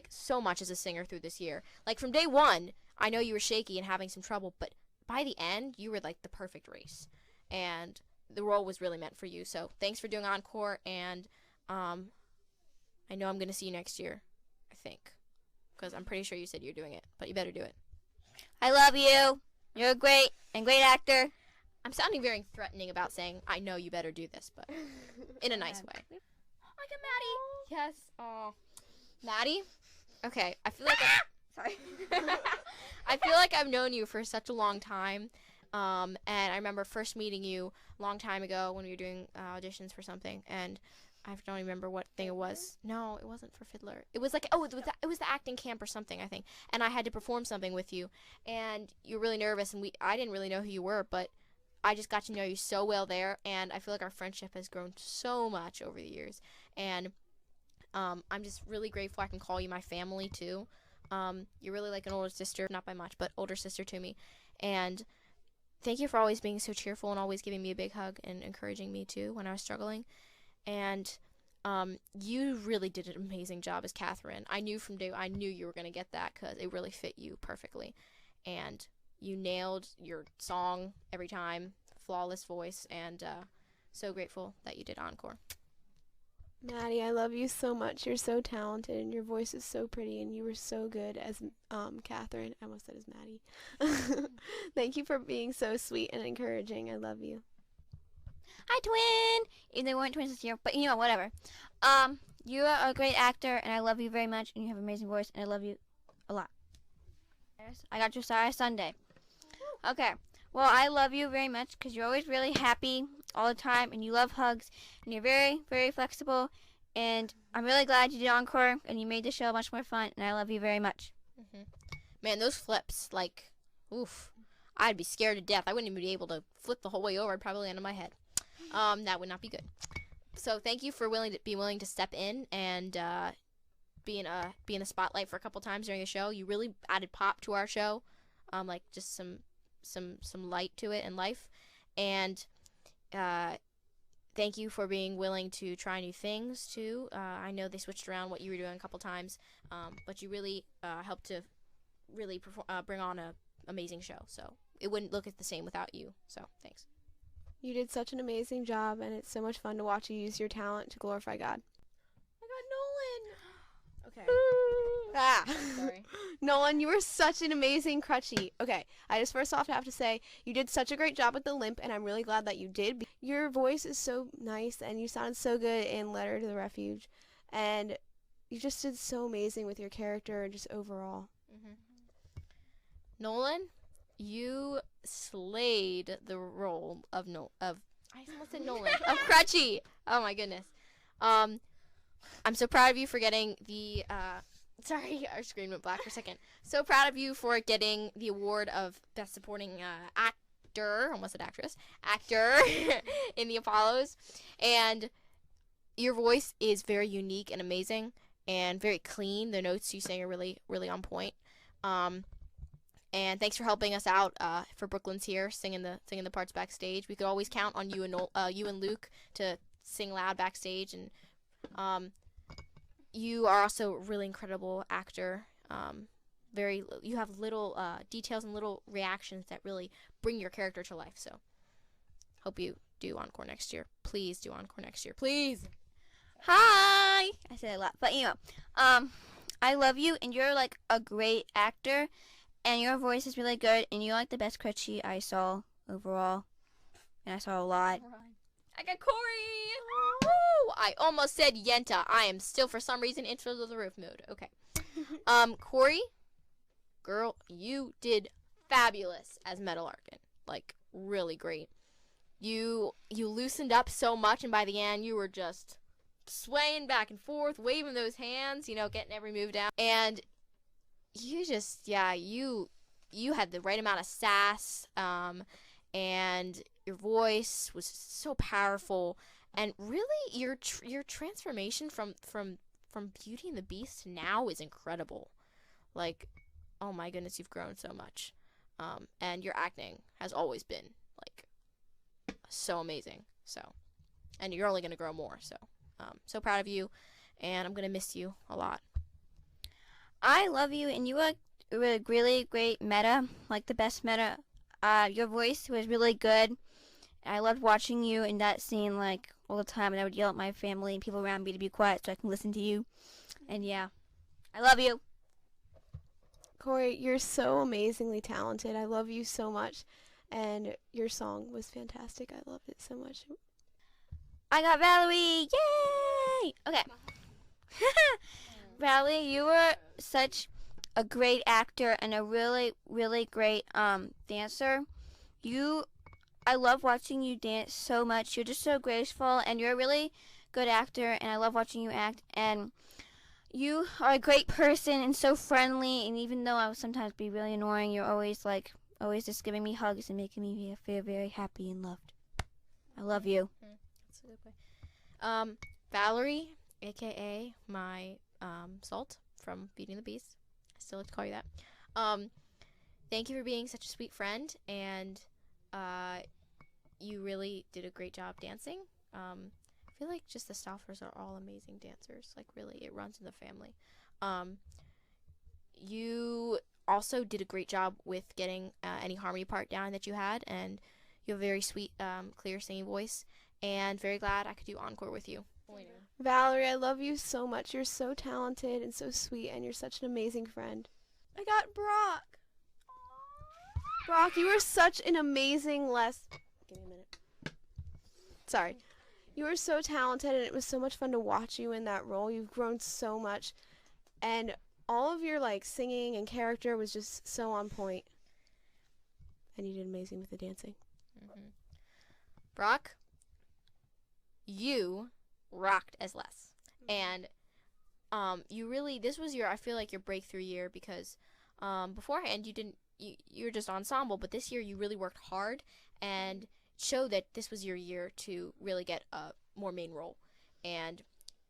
Speaker 1: so much as a singer through this year. Like, from day one, I know you were shaky and having some trouble, but by the end, you were, like, the perfect Race. And the role was really meant for you. So, thanks for doing Encore, and I know I'm going to see you next year, I think, because I'm pretty sure you said you're doing it, but you better do it.
Speaker 2: I love you. You're a great actor.
Speaker 1: I'm sounding very threatening about saying, I know you better do this, but in a nice way. I got Maddie. Yes. Oh. Maddie? Okay, I feel like sorry. I feel like I've known you for such a long time. And I remember first meeting you a long time ago when we were doing auditions for something, and I don't remember what thing it was. No, it wasn't for Fiddler. It was like, it was the acting camp or something, I think. And I had to perform something with you, and you were really nervous, and I didn't really know who you were, but I just got to know you so well there, and I feel like our friendship has grown so much over the years. And I'm just really grateful I can call you my family, too. You're really like an older sister, not by much, but older sister to me. And thank you for always being so cheerful and always giving me a big hug and encouraging me too when I was struggling. And you really did an amazing job as Catherine. I knew you were going to get that because it really fit you perfectly. And you nailed your song every time, flawless voice, and so grateful that you did Encore.
Speaker 3: Maddie, I love you so much. You're so talented, and your voice is so pretty, and you were so good as Catherine. I almost said as Maddie. Thank you for being so sweet and encouraging. I love you.
Speaker 2: Hi, twin! Even though we weren't twins this year, but whatever. You are a great actor, and I love you very much, and you have an amazing voice, and I love you a lot. I got Josiah Sunday. Okay. Well, I love you very much because you're always really happy all the time, and you love hugs, and you're very, very flexible, and I'm really glad you did Encore, and you made the show much more fun, and I love you very much.
Speaker 1: Mm-hmm. Man, those flips, like, oof, I'd be scared to death. I wouldn't even be able to flip the whole way over. I'd probably land on my head. That would not be good. So thank you for being willing to step in and be in a spotlight for a couple times during the show. You really added pop to our show, like just some light to it and life. And thank you for being willing to try new things too. I know they switched around what you were doing a couple times, but you really helped to really bring on a amazing show. So it wouldn't look the same without you. So thanks.
Speaker 3: You did such an amazing job, and it's so much fun to watch you use your talent to glorify God. I got Nolen. Okay. Ah.
Speaker 1: Sorry.
Speaker 3: Nolen, you were such an amazing crutchy. Okay, I just first off have to say you did such a great job with the limp, and I'm really glad that you did. Your voice is so nice, and you sounded so good in Letter to the Refuge, and you just did so amazing with your character and just overall.
Speaker 1: Mm-hmm. Nolen, you slayed the role of I almost said Nolen of Crutchy. Oh my goodness. I'm so proud of you for getting the sorry, our screen went black for a second. So proud of you for getting the award of Best Supporting Actor, almost said actress, actor in the Apollos. And your voice is very unique and amazing and very clean. The notes you sing are really, really on point. And thanks for helping us out for Brooklyn's here, singing the parts backstage. We could always count on you and Luke to sing loud backstage. And you are also a really incredible actor. You have little details and little reactions that really bring your character to life. So hope you do Encore next year. Please do Encore next year. Please.
Speaker 2: Hi! I said a lot, but I love you, and you're like a great actor. And your voice is really good, and you're like the best Crutchy I saw overall. And I saw a lot.
Speaker 1: I got Korri! Woo! I almost said Yenta. I am still, for some reason, in Through the Roof mode. Okay. Korri, girl, you did fabulous as Metal Arkin. Like, really great. You loosened up so much, and by the end, you were just swaying back and forth, waving those hands, getting every move down. And you just, you had the right amount of sass, and your voice was so powerful, and really your transformation from Beauty and the Beast to now is incredible. Like, oh my goodness, you've grown so much, and your acting has always been like so amazing. So, and you're only gonna grow more. So, so proud of you, and I'm gonna miss you a lot.
Speaker 2: I love you, and you are a really great meta, like the best meta. Your voice was really good. I loved watching you in that scene, like, all the time, and I would yell at my family and people around me to be quiet so I can listen to you. And yeah, I love you.
Speaker 3: Korri, you're so amazingly talented. I love you so much, and your song was fantastic. I loved it so much.
Speaker 2: I got Valerie! Yay! Okay. Valerie, you were such a great actor and a really, really great dancer. I love watching you dance so much. You're just so graceful, and you're a really good actor, and I love watching you act. And you are a great person and so friendly, and even though I would sometimes be really annoying, you're always just giving me hugs and making me feel very happy and loved. I love you.
Speaker 1: That's a good way. Valerie, a.k.a. my Salt from Beauty and the Beast. I still like to call you that. Thank you for being such a sweet friend, and you really did a great job dancing. I feel like just the Stoufers are all amazing dancers. Like, really, it runs in the family. You also did a great job with getting any harmony part down that you had, and you have a very sweet, clear singing voice, and very glad I could do encore with you.
Speaker 3: Valerie, I love you so much. You're so talented and so sweet, and you're such an amazing friend. I got Brock. Brock, you were such an amazing Give me a minute. Sorry. You were so talented, and it was so much fun to watch you in that role. You've grown so much, and all of your like singing and character was just so on point. And you did amazing with the dancing.
Speaker 1: Mm-hmm. Brock, you rocked as Les. And you really, this was I feel like your breakthrough year, because beforehand you were just ensemble, but this year you really worked hard and showed that this was your year to really get a more main role. And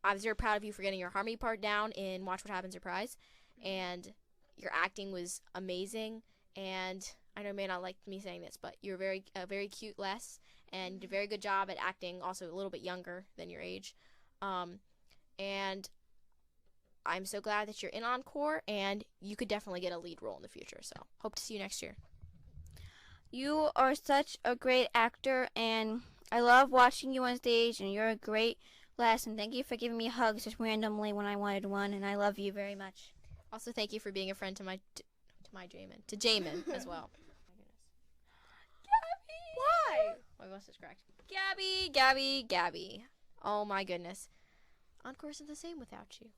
Speaker 1: I was very proud of you for getting your harmony part down in Watch What Happens Reprise, and your acting was amazing. And I know you may not like me saying this, but you're very cute Les, and you did a very good job at acting, also a little bit younger than your age. And I'm so glad that you're in Encore, and you could definitely get a lead role in the future. So hope to see you next year.
Speaker 2: You are such a great actor, and I love watching you on stage, and you're a great Les, and thank you for giving me hugs just randomly when I wanted one, and I love you very much.
Speaker 1: Also, thank you for being a friend to Jamen as well.
Speaker 2: Gabi!
Speaker 3: Why?
Speaker 1: My voice is cracked. Gabi. Oh my goodness. Encore isn't the same without you.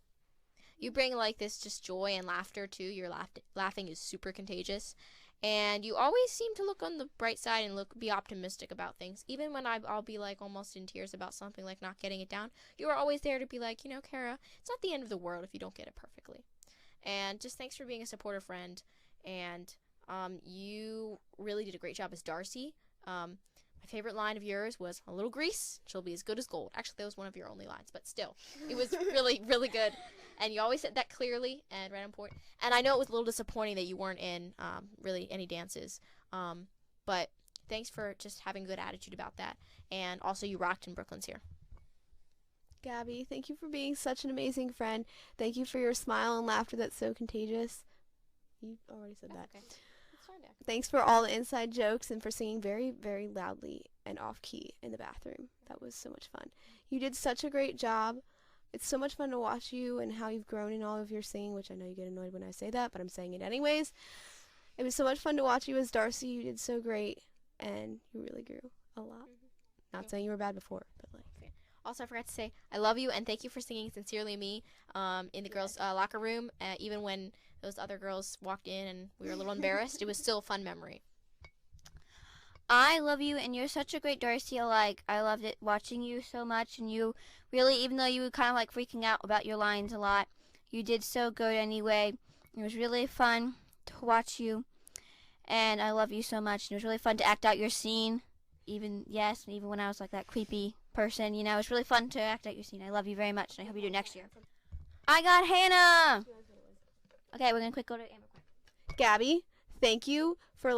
Speaker 1: You bring like this just joy and laughter too. Your laughing is super contagious. And you always seem to look on the bright side and be optimistic about things. Even when I'll be like almost in tears about something, like not getting it down, you are always there to be like, Kara, it's not the end of the world if you don't get it perfectly. And just thanks for being a supportive friend. And you really did a great job as Darcy. My favorite line of yours was, "A little grease, she'll be as good as gold." Actually, that was one of your only lines, but still, it was really, really good. And you always said that clearly and right on point. And I know it was a little disappointing that you weren't in really any dances. But thanks for just having a good attitude about that. And also, you rocked in Brooklyn's here.
Speaker 3: Gabi, thank you for being such an amazing friend. Thank you for your smile and laughter that's so contagious. You already said that.
Speaker 1: Okay. That's fine, Dad.
Speaker 3: Thanks for all the inside jokes and for singing very, very loudly and off-key in the bathroom. That was so much fun. You did such a great job. It's so much fun to watch you and how you've grown in all of your singing, which I know you get annoyed when I say that, but I'm saying it anyways. It was so much fun to watch you as Darcy. You did so great, and you really grew a lot. Mm-hmm. Not saying you were bad before, but like.
Speaker 1: Also, I forgot to say, I love you, and thank you for singing Sincerely Me in the girls' locker room. Even when those other girls walked in and we were a little embarrassed, it was still a fun memory.
Speaker 2: I love you, and you're such a great Darcy. I loved it watching you so much, and you really, even though you were kind of like freaking out about your lines a lot, you did so good anyway. It was really fun to watch you, and I love you so much. And it was really fun to act out your scene, even when I was like that creepy person, it was really fun to act out your scene. I love you very much, and I hope you do it next year. I got Hannah! Okay, we're going to go to Amber.
Speaker 3: Gabi, thank you for,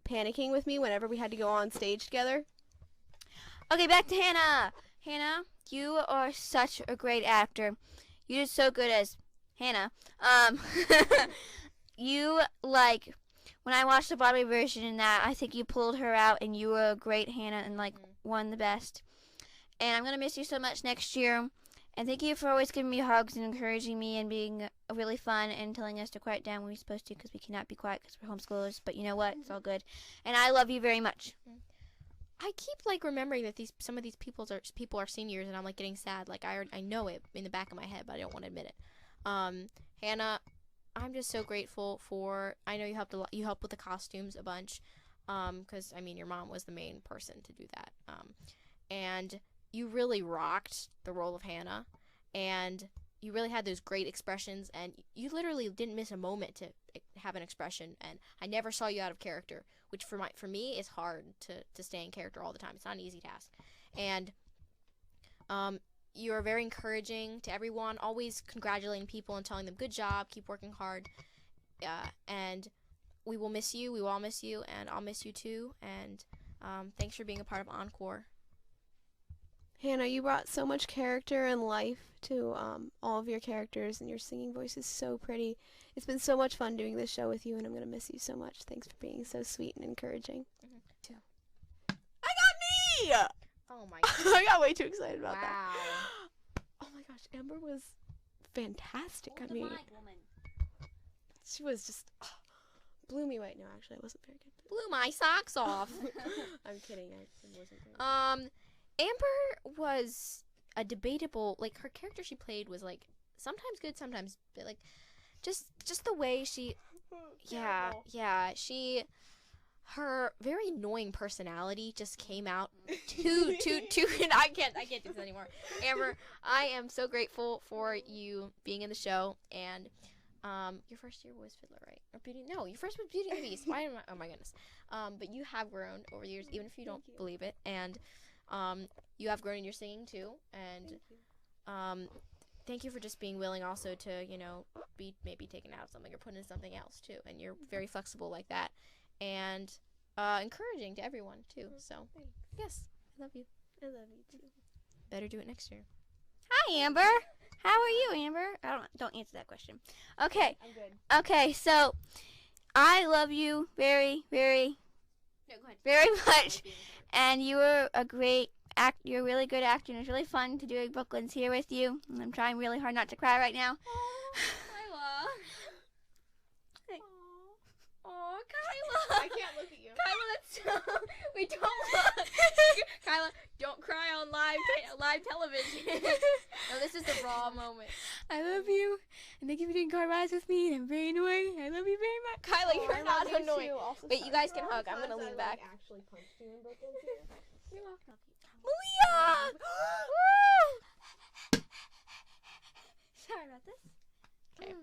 Speaker 3: panicking with me whenever we had to go on stage together.
Speaker 2: Okay, back to Hannah. Hannah, you are such a great actor. You did so good as Hannah. You, when I watched the Broadway version in that, I think you pulled her out, and you were a great Hannah and, won the best. And I'm going to miss you so much next year. And thank you for always giving me hugs and encouraging me and being really fun and telling us to quiet down when we're supposed to, because we cannot be quiet because we're homeschoolers. But you know what? It's all good. And I love you very much.
Speaker 1: I keep remembering that some of these people are seniors, and I'm getting sad. I know it in the back of my head, but I don't want to admit it. Hannah, I'm just so grateful for. I know you helped a lot. You helped with the costumes a bunch, because your mom was the main person to do that. And you really rocked the role of Hannah, and you really had those great expressions, and you literally didn't miss a moment to have an expression, and I never saw you out of character, which for me is hard to stay in character all the time. It's not an easy task. And you are very encouraging to everyone, always congratulating people and telling them good job, keep working hard, and we will miss you. We will all miss you, and I'll miss you too. And thanks for being a part of Encore.
Speaker 3: Hannah, you brought so much character and life to all of your characters, and your singing voice is so pretty. It's been so much fun doing this show with you, and I'm going to miss you so much. Thanks for being so sweet and encouraging. I got me!
Speaker 1: Oh my god.
Speaker 3: I got way too excited about that.
Speaker 1: Wow.
Speaker 3: Oh my gosh, Amber was fantastic.
Speaker 2: Hold
Speaker 3: I
Speaker 2: the
Speaker 3: mean,
Speaker 2: mic, woman.
Speaker 3: she was just blew me away. No, actually, I wasn't very good.
Speaker 1: Blew my socks off.
Speaker 3: I'm kidding. I wasn't very good.
Speaker 1: Amber was a debatable, like, her character she played was, like, sometimes good, sometimes, like, just the way she, her very annoying personality just came out too, and I can't do this anymore. Amber, I am so grateful for you being in the show, and, your first year was Fiddler, right? Or your first was Beauty and the Beast. Oh my goodness. But you have grown over the years, even if you don't believe it, and, you have grown in your singing too, and thank you for just being willing also to, be maybe taken out of something or put in something else too, and you're very flexible like that, and encouraging to everyone too. So yes, I love you.
Speaker 3: I love you too.
Speaker 1: Better do it next year.
Speaker 2: Hi, Amber. How are you, Amber? Don't answer that question. Okay.
Speaker 3: I'm good.
Speaker 2: Okay, so I love you very, very,
Speaker 1: No, go ahead.
Speaker 2: very much. And you were a great you're a really good actor, and it was really fun to do Brooklyn's here with you. And I'm trying really hard not to cry right now.
Speaker 1: Kyla. Oh, Kyla.
Speaker 3: I can't look at you.
Speaker 1: Kyla, that's we don't look. Kyla, don't cry on live television. No, this is the raw moment.
Speaker 2: I love you, and thank you for doing car rides with me, and I'm very annoying. I love you very much.
Speaker 1: Kyla, you're not annoying. Wait, you guys can hug. I'm gonna lean back.
Speaker 3: Actually punched you in Brooklyn too.
Speaker 1: You're welcome.
Speaker 2: Malia! Sorry about this.
Speaker 1: Okay.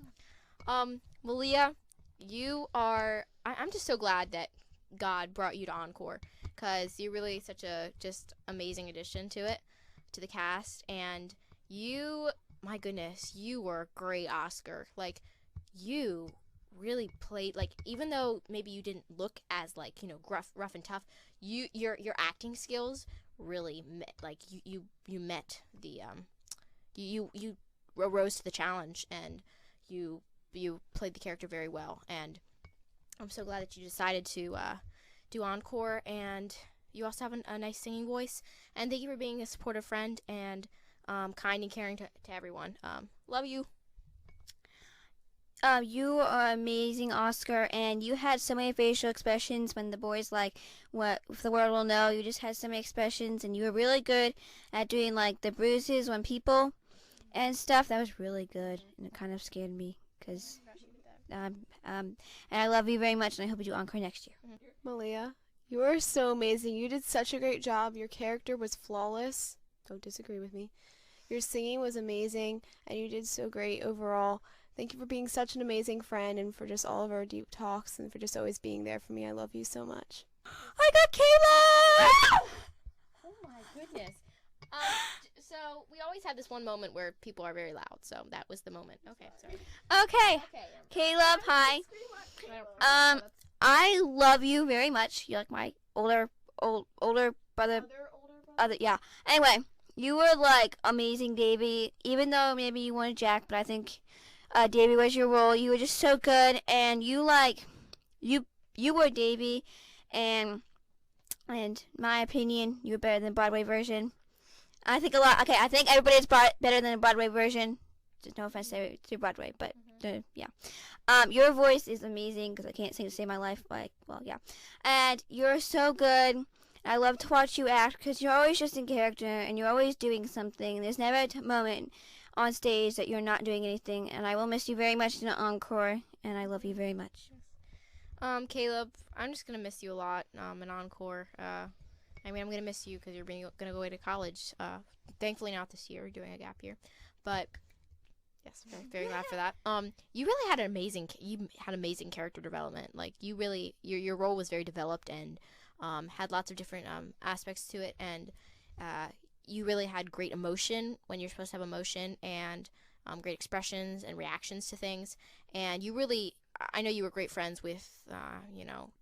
Speaker 1: Malia, you are. I'm just so glad that God brought you to Encore, because you're really such a just amazing addition to the cast, and you, my goodness, you were a great Oscar. Like, you really played, like, even though maybe you didn't look as, like, rough and tough, your acting skills really met, like, you met the you rose to the challenge, and you played the character very well, and I'm so glad that you decided to do Encore, and you also have a nice singing voice, and thank you for being a supportive friend and kind and caring to everyone. Love you.
Speaker 2: You are amazing, Oscar, and you had so many facial expressions when the boys, like, what if the world will know. You just had so many expressions, and you were really good at doing, like, the bruises on people and stuff. That was really good, and it kind of scared me, because, and I love you very much, and I hope you do Encore next year.
Speaker 3: Malia, you are so amazing. You did such a great job. Your character was flawless. Don't disagree with me. Your singing was amazing, and you did so great overall. Thank you for being such an amazing friend, and for just all of our deep talks, and for just always being there for me. I love you so much.
Speaker 2: I got Caleb!
Speaker 1: Oh my goodness. So we always have this one moment where people are very loud, so that was the moment. Okay, sorry.
Speaker 2: Okay, Caleb, hi. I love you very much. You're like my older brother. Yeah. Anyway, you were like amazing, Davy. Even though maybe you wanted Jack, but I think Davy was your role. You were just so good, and you were Davy, and my opinion, you were better than the Broadway version. I think I think everybody's better than the Broadway version. Just no offense to Broadway, but yeah. Your voice is amazing, because I can't sing to save my life. Like, well, yeah. And you're so good. I love to watch you act, because you're always just in character, and you're always doing something. There's never a moment on stage that you're not doing anything, and I will miss you very much in an Encore, and I love you very much.
Speaker 1: Caleb, I'm just gonna miss you a lot. In Encore. I'm gonna miss you because you're gonna go away to college. Thankfully not this year. We're doing a gap year, but yes, very, very glad for that. You really had amazing character development. Like, you really, your role was very developed, and had lots of different aspects to it, and you really had great emotion when you're supposed to have emotion, and great expressions and reactions to things, and you really, I know you were great friends with,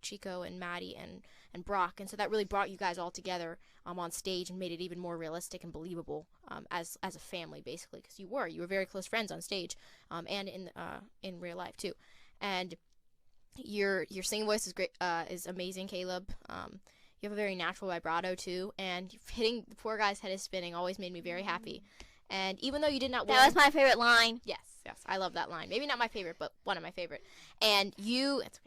Speaker 1: Chico and Maddie and Brock, and so that really brought you guys all together on stage and made it even more realistic and believable as a family, basically, because you were very close friends on stage and in real life too. And your singing voice is great, is amazing, Caleb. You have a very natural vibrato too, and hitting the poor guy's head is spinning always made me very happy. And even though you did not win,
Speaker 2: That was my favorite line.
Speaker 1: yes, I love that line. Maybe not my favorite, but one of my favorite. And it's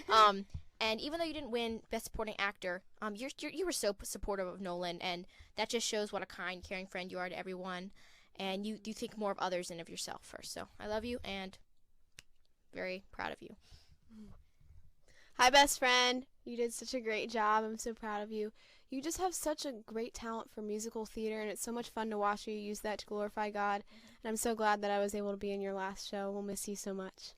Speaker 1: okay. And even though you didn't win Best Supporting Actor, you were so supportive of Nolen, and that just shows what a kind, caring friend you are to everyone. And you think more of others than of yourself first. So I love you and very proud of you.
Speaker 3: Hi, best friend. You did such a great job. I'm so proud of you. You just have such a great talent for musical theater, and it's so much fun to watch you use that to glorify God. And I'm so glad that I was able to be in your last show. We'll miss you so much.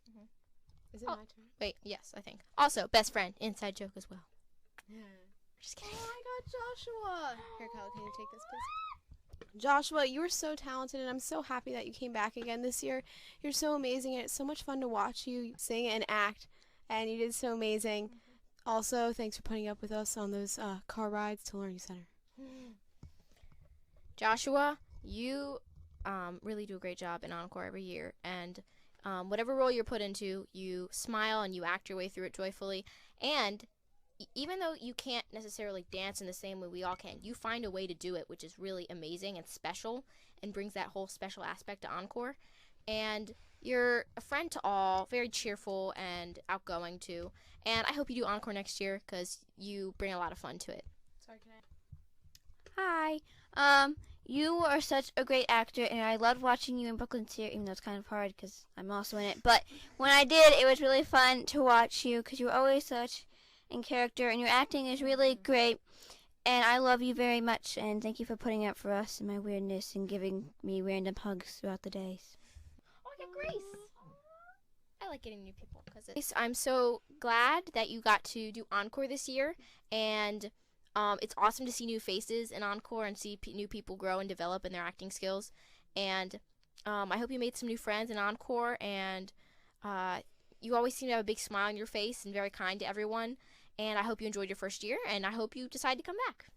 Speaker 3: Is it my turn?
Speaker 1: Wait, yes, I think. Also, best friend, inside joke as well.
Speaker 3: Yeah.
Speaker 1: Just kidding.
Speaker 3: Oh, I got Joshua. Here, Kyle, can you take this, please? Joshua, you were so talented, and I'm so happy that you came back again this year. You're so amazing, and it's so much fun to watch you sing and act, and you did so amazing. Also, thanks for putting up with us on those car rides to Learning Center.
Speaker 1: Joshua, you really do a great job in Encore every year, and whatever role you're put into, you smile and you act your way through it joyfully, and even though you can't necessarily dance in the same way we all can, you find a way to do it, which is really amazing and special and brings that whole special aspect to Encore. And you're a friend to all, very cheerful and outgoing too. And I hope you do Encore next year because you bring a lot of fun to it.
Speaker 3: Sorry, can I?
Speaker 2: Hi. You are such a great actor, and I loved watching you in Brooklyn Tier, even though it's kind of hard because I'm also in it. But when I did, it was really fun to watch you because you were always such in character, and your acting is really great. And I love you very much, and thank you for putting up for us and my weirdness and giving me random hugs throughout the days.
Speaker 1: Oh, I got Grace. I like getting new people because I'm so glad that you got to do Encore this year, and it's awesome to see new faces in Encore and see new people grow and develop in their acting skills. And I hope you made some new friends in Encore, and you always seem to have a big smile on your face and very kind to everyone. And I hope you enjoyed your first year, and I hope you decide to come back.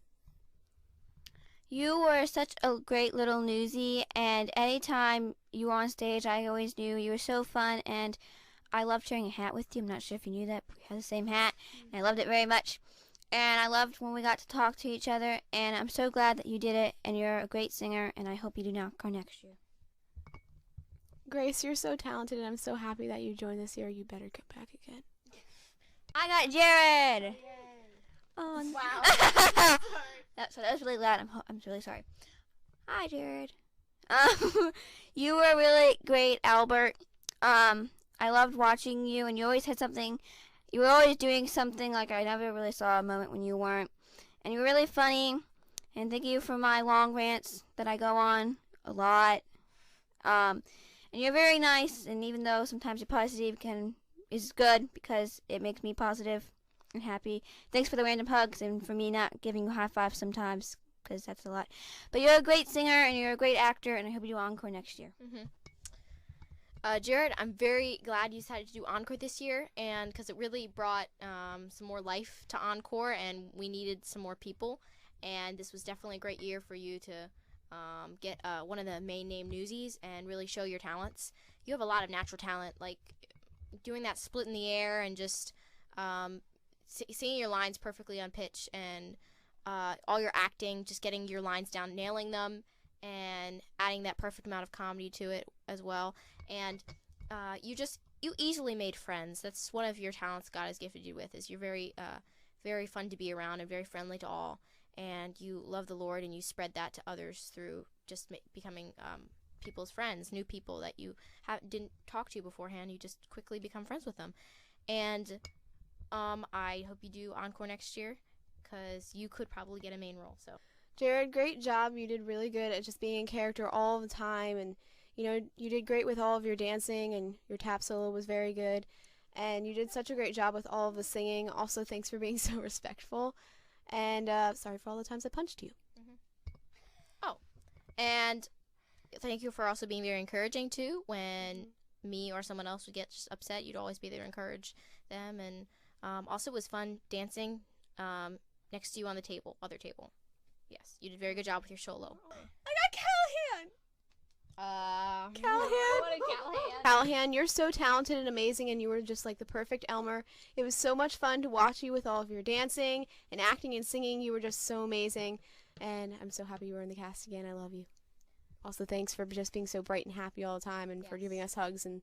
Speaker 2: You were such a great little newsie, and anytime you were on stage, I always knew you were so fun, and I loved sharing a hat with you. I'm not sure if you knew that, but we had the same hat, and I loved it very much. And I loved when we got to talk to each other, and I'm so glad that you did it, and you're a great singer, and I hope you do Encore next year.
Speaker 3: Grace, you're so talented, and I'm so happy that you joined this year. You better come back again.
Speaker 2: I got Jared! Oh, wow. That was really loud. I'm really sorry. Hi, Jared. You were really great, Albert. I loved watching you, and you always had something. You were always doing something. Like, I never really saw a moment when you weren't. And you were really funny. And thank you for my long rants that I go on a lot. And you're very nice. And even though sometimes you're positive, is good because it makes me positive and happy. Thanks for the random hugs and for me not giving you high fives sometimes because that's a lot. But you're a great singer and you're a great actor, and I hope you do Encore next year.
Speaker 1: Jared, I'm very glad you decided to do Encore this year, and because it really brought some more life to Encore, and we needed some more people. And this was definitely a great year for you to get one of the main name Newsies and really show your talents. You have a lot of natural talent, like doing that split in the air and just singing your lines perfectly on pitch, and all your acting, just getting your lines down, nailing them, and adding that perfect amount of comedy to it as well. And you easily made friends. That's one of your talents God has gifted you with, is you're very very fun to be around and very friendly to all, and you love the Lord, and you spread that to others through just becoming people's friends, new people that you didn't talk to beforehand. You just quickly become friends with them. And I hope you do Encore next year because you could probably get a main role. So,
Speaker 3: Jared, great job. You did really good at just being in character all the time, and you did great with all of your dancing, and your tap solo was very good, and you did such a great job with all of the singing. Also, thanks for being so respectful, and sorry for all the times I punched you.
Speaker 1: Oh, and thank you for also being very encouraging too when me or someone else would get just upset, you'd always be there to encourage them. And also it was fun dancing next to you on the other table. Yes, you did a very good job with your solo.
Speaker 3: I got Callaghan!
Speaker 2: Callaghan.
Speaker 3: Callaghan, you're so talented and amazing, and you were just like the perfect Elmer. It was so much fun to watch you with all of your dancing and acting and singing. You were just so amazing, and I'm so happy you were in the cast again. I love you. Also, thanks for just being so bright and happy all the time, and for giving us hugs, and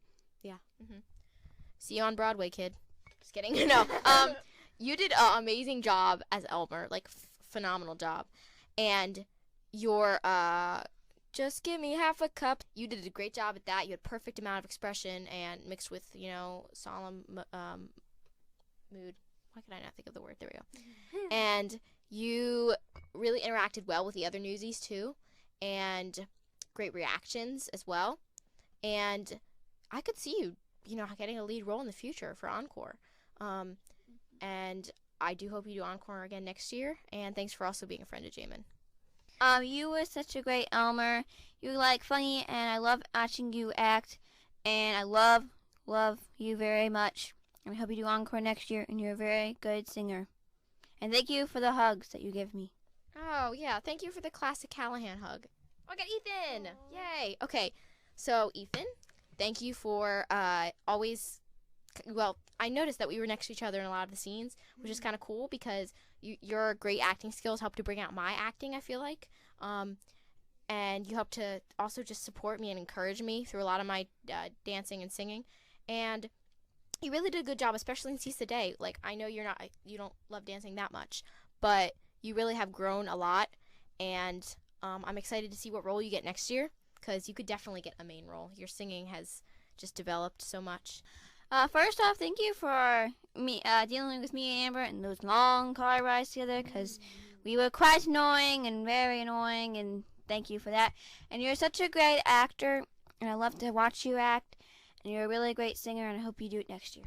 Speaker 1: See you on Broadway, kid. Just kidding. No. You did an amazing job as Elmer, like phenomenal job, and your just give me half a cup. You did a great job at that. You had perfect amount of expression and mixed with, solemn mood. Why could I not think of the word? There we go. And you really interacted well with the other Newsies too, and great reactions as well. And I could see you, getting a lead role in the future for Encore. And I do hope you do Encore again next year. And thanks for also being a friend of Jamen.
Speaker 2: You were such a great Elmer. You were funny, and I love watching you act. And I love you very much. And I hope you do Encore next year, and you're a very good singer. And thank you for the hugs that you give me.
Speaker 1: Oh, yeah. Thank you for the classic Callaghan hug. Oh, I got Ethan. Aww. Yay. Okay. So, Ethan, thank you for always... Well, I noticed that we were next to each other in a lot of the scenes, which is kind of cool because your great acting skills help to bring out my acting, I feel like. And you help to also just support me and encourage me through a lot of my dancing and singing. And you really did a good job, especially in Seize the Day. I know you don't love dancing that much, but you really have grown a lot. And I'm excited to see what role you get next year, because you could definitely get a main role. Your singing has just developed so much.
Speaker 2: First off, thank you for me dealing with me and Amber and those long car rides together, because we were quite annoying and very annoying, and thank you for that. And you're such a great actor, and I love to watch you act, and you're a really great singer, and I hope you do it next year.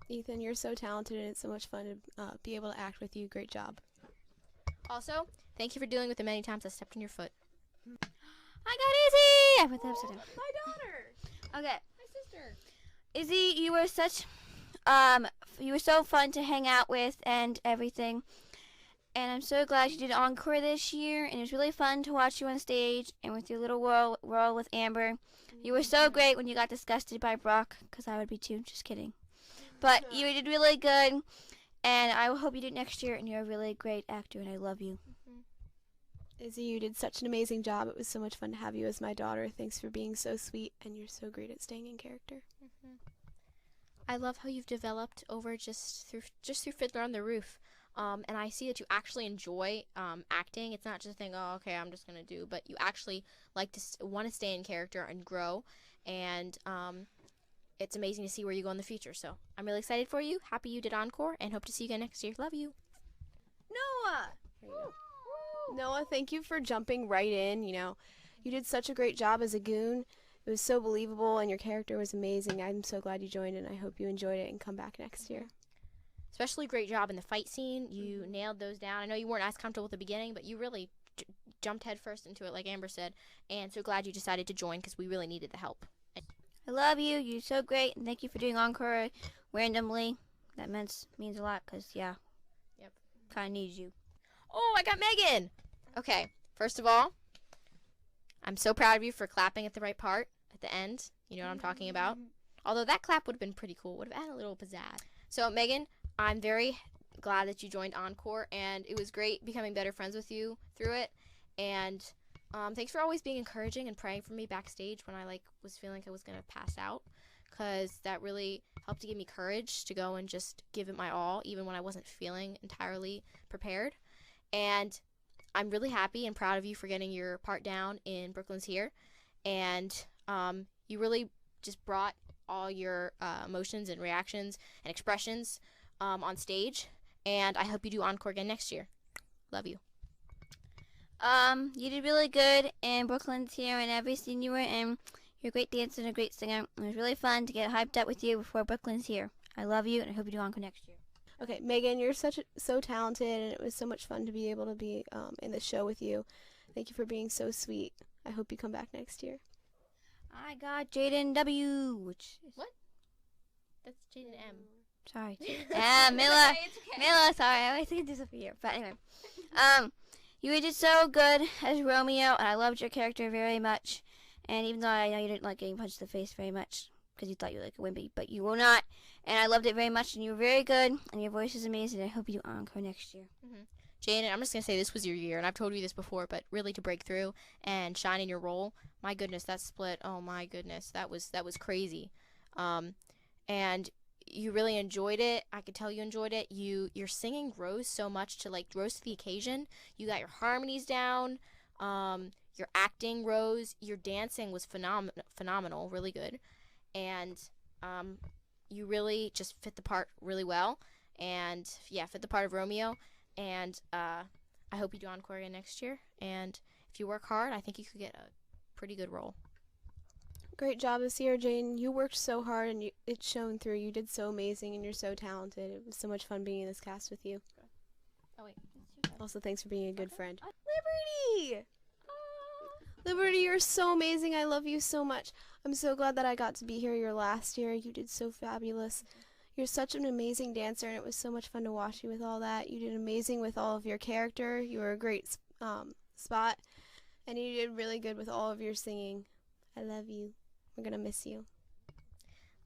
Speaker 3: Ethan, you're so talented, and it's so much fun to be able to act with you. Great job.
Speaker 1: Also, thank you for dealing with the many times I stepped on your foot.
Speaker 2: I got Izzy! I put that upside down.
Speaker 3: My daughter!
Speaker 2: Okay.
Speaker 3: My sister.
Speaker 2: Izzy, you were you were so fun to hang out with and everything. And I'm so glad you did Encore this year. And it was really fun to watch you on stage and with your little whirl with Amber. You were so great when you got disgusted by Brock, because I would be too. Just kidding. But you did really good. And I hope you do it next year. And you're a really great actor, and I love you.
Speaker 3: Izzy, you did such an amazing job. It was so much fun to have you as my daughter. Thanks for being so sweet, and you're so great at staying in character.
Speaker 1: I love how you've developed over just through Fiddler on the Roof. And I see that you actually enjoy acting. It's not just a thing, oh, okay, I'm just going to do. But you actually like to want to stay in character and grow. And it's amazing to see where you go in the future. So I'm really excited for you. Happy you did Encore, and hope to see you again next year. Love you.
Speaker 3: Noah! Here you go. Noah, thank you for jumping right in. You did such a great job as a goon. It was so believable, and your character was amazing. I'm so glad you joined, and I hope you enjoyed it and come back next year.
Speaker 1: Especially great job in the fight scene. You nailed those down. I know you weren't as comfortable at the beginning, but you really jumped headfirst into it, like Amber said. And so glad you decided to join, because we really needed the help.
Speaker 2: I love you. You're so great, and thank you for doing Encore randomly. That means a lot, because,
Speaker 1: Yep.
Speaker 2: kind of needs you.
Speaker 1: Oh, I got Megan! Okay, first of all, I'm so proud of you for clapping at the right part at the end. You know what I'm talking about? Although that clap would have been pretty cool. Would have added a little pizzazz. So, Megan, I'm very glad that you joined Encore, and it was great becoming better friends with you through it. And thanks for always being encouraging and praying for me backstage when I was feeling like I was going to pass out, because that really helped to give me courage to go and just give it my all, even when I wasn't feeling entirely prepared. And I'm really happy and proud of you for getting your part down in Brooklyn's Here. And you really just brought all your emotions and reactions and expressions on stage. And I hope you do Encore again next year. Love you.
Speaker 2: You did really good in Brooklyn's Here, and every scene you were in. You're a great dancer and a great singer. It was really fun to get hyped up with you before Brooklyn's Here. I love you, and I hope you do Encore next year.
Speaker 3: Okay, Megan, you're so talented, and it was so much fun to be able to be in the show with you. Thank you for being so sweet. I hope you come back next year.
Speaker 2: I got Jadon W, which is...
Speaker 1: What? That's Jadon M.
Speaker 2: Sorry. Yeah, Mila.
Speaker 1: It's okay.
Speaker 2: Mila, sorry. I always think disappear. But anyway. You did so good as Romeo, and I loved your character very much. And even though I know you didn't like getting punched in the face very much, because you thought you were like a wimpy, but you will not. And I loved it very much, and you were very good, and your voice is amazing. I hope you do encore next year.
Speaker 1: Mm-hmm. Jane, I'm just going to say this was your year, and I've told you this before, but really to break through and shine in your role, my goodness, that split, oh my goodness, that was crazy. And you really enjoyed it. I could tell you enjoyed it. Your singing rose so much to the occasion. You got your harmonies down. Your acting rose. Your dancing was phenomenal, really good. And you really just fit the part really well. And yeah, fit the part of Romeo. And I hope you do encore again next year. And if you work hard, I think you could get a pretty good role.
Speaker 3: Great job this year, Jane. You worked so hard, and it's shown through. You did so amazing, and you're so talented. It was so much fun being in this cast with you.
Speaker 1: Oh, wait.
Speaker 3: Also, thanks for being a good friend.
Speaker 2: Liberty!
Speaker 3: Liberty, you're so amazing. I love you so much. I'm so glad that I got to be here your last year. You did so fabulous. You're such an amazing dancer, and it was so much fun to watch you with all that. You did amazing with all of your character. You were a great spot, and you did really good with all of your singing. I love you. We're going to miss you.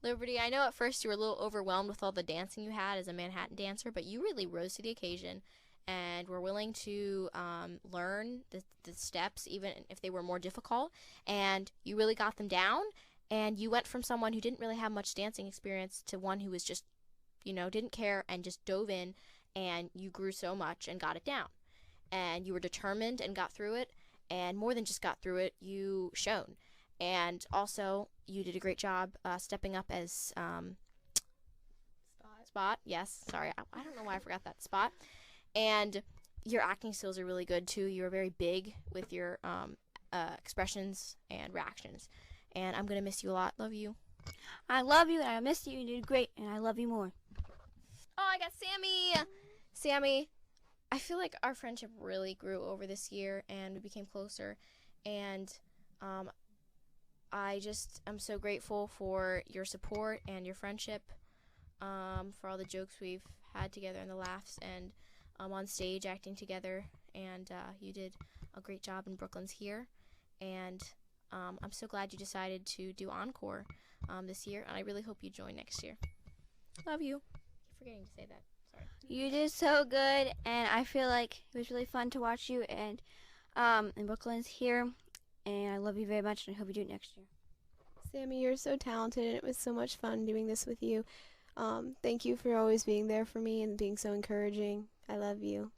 Speaker 1: Liberty, I know at first you were a little overwhelmed with all the dancing you had as a Manhattan dancer, but you really rose to the occasion and were willing to learn the steps, even if they were more difficult, and you really got them down, and you went from someone who didn't really have much dancing experience to one who was just, didn't care and just dove in, and you grew so much and got it down. And you were determined and got through it, and more than just got through it, you shone. And also, you did a great job stepping up as Spot. Yes, sorry. I don't know why I forgot that. Spot. And your acting skills are really good, too. You were very big with your expressions and reactions. And I'm going to miss you a lot. Love you.
Speaker 2: I love you, and I miss you. You did great, and I love you more.
Speaker 1: Oh, I got Sammie. Sammie, I feel like our friendship really grew over this year, and we became closer. And I'm so grateful for your support and your friendship, for all the jokes we've had together and the laughs, and on stage acting together. And you did a great job in Brooklyn's here. And I'm so glad you decided to do encore this year, and I really hope you join next year. Love you. I keep forgetting to say that. Sorry.
Speaker 2: You did so good, and I feel like it was really fun to watch you, and Brooklyn's here. And I love you very much, and I hope you do it next year.
Speaker 3: Sammie, you're so talented, and it was so much fun doing this with you. Thank you for always being there for me and being so encouraging. I love you.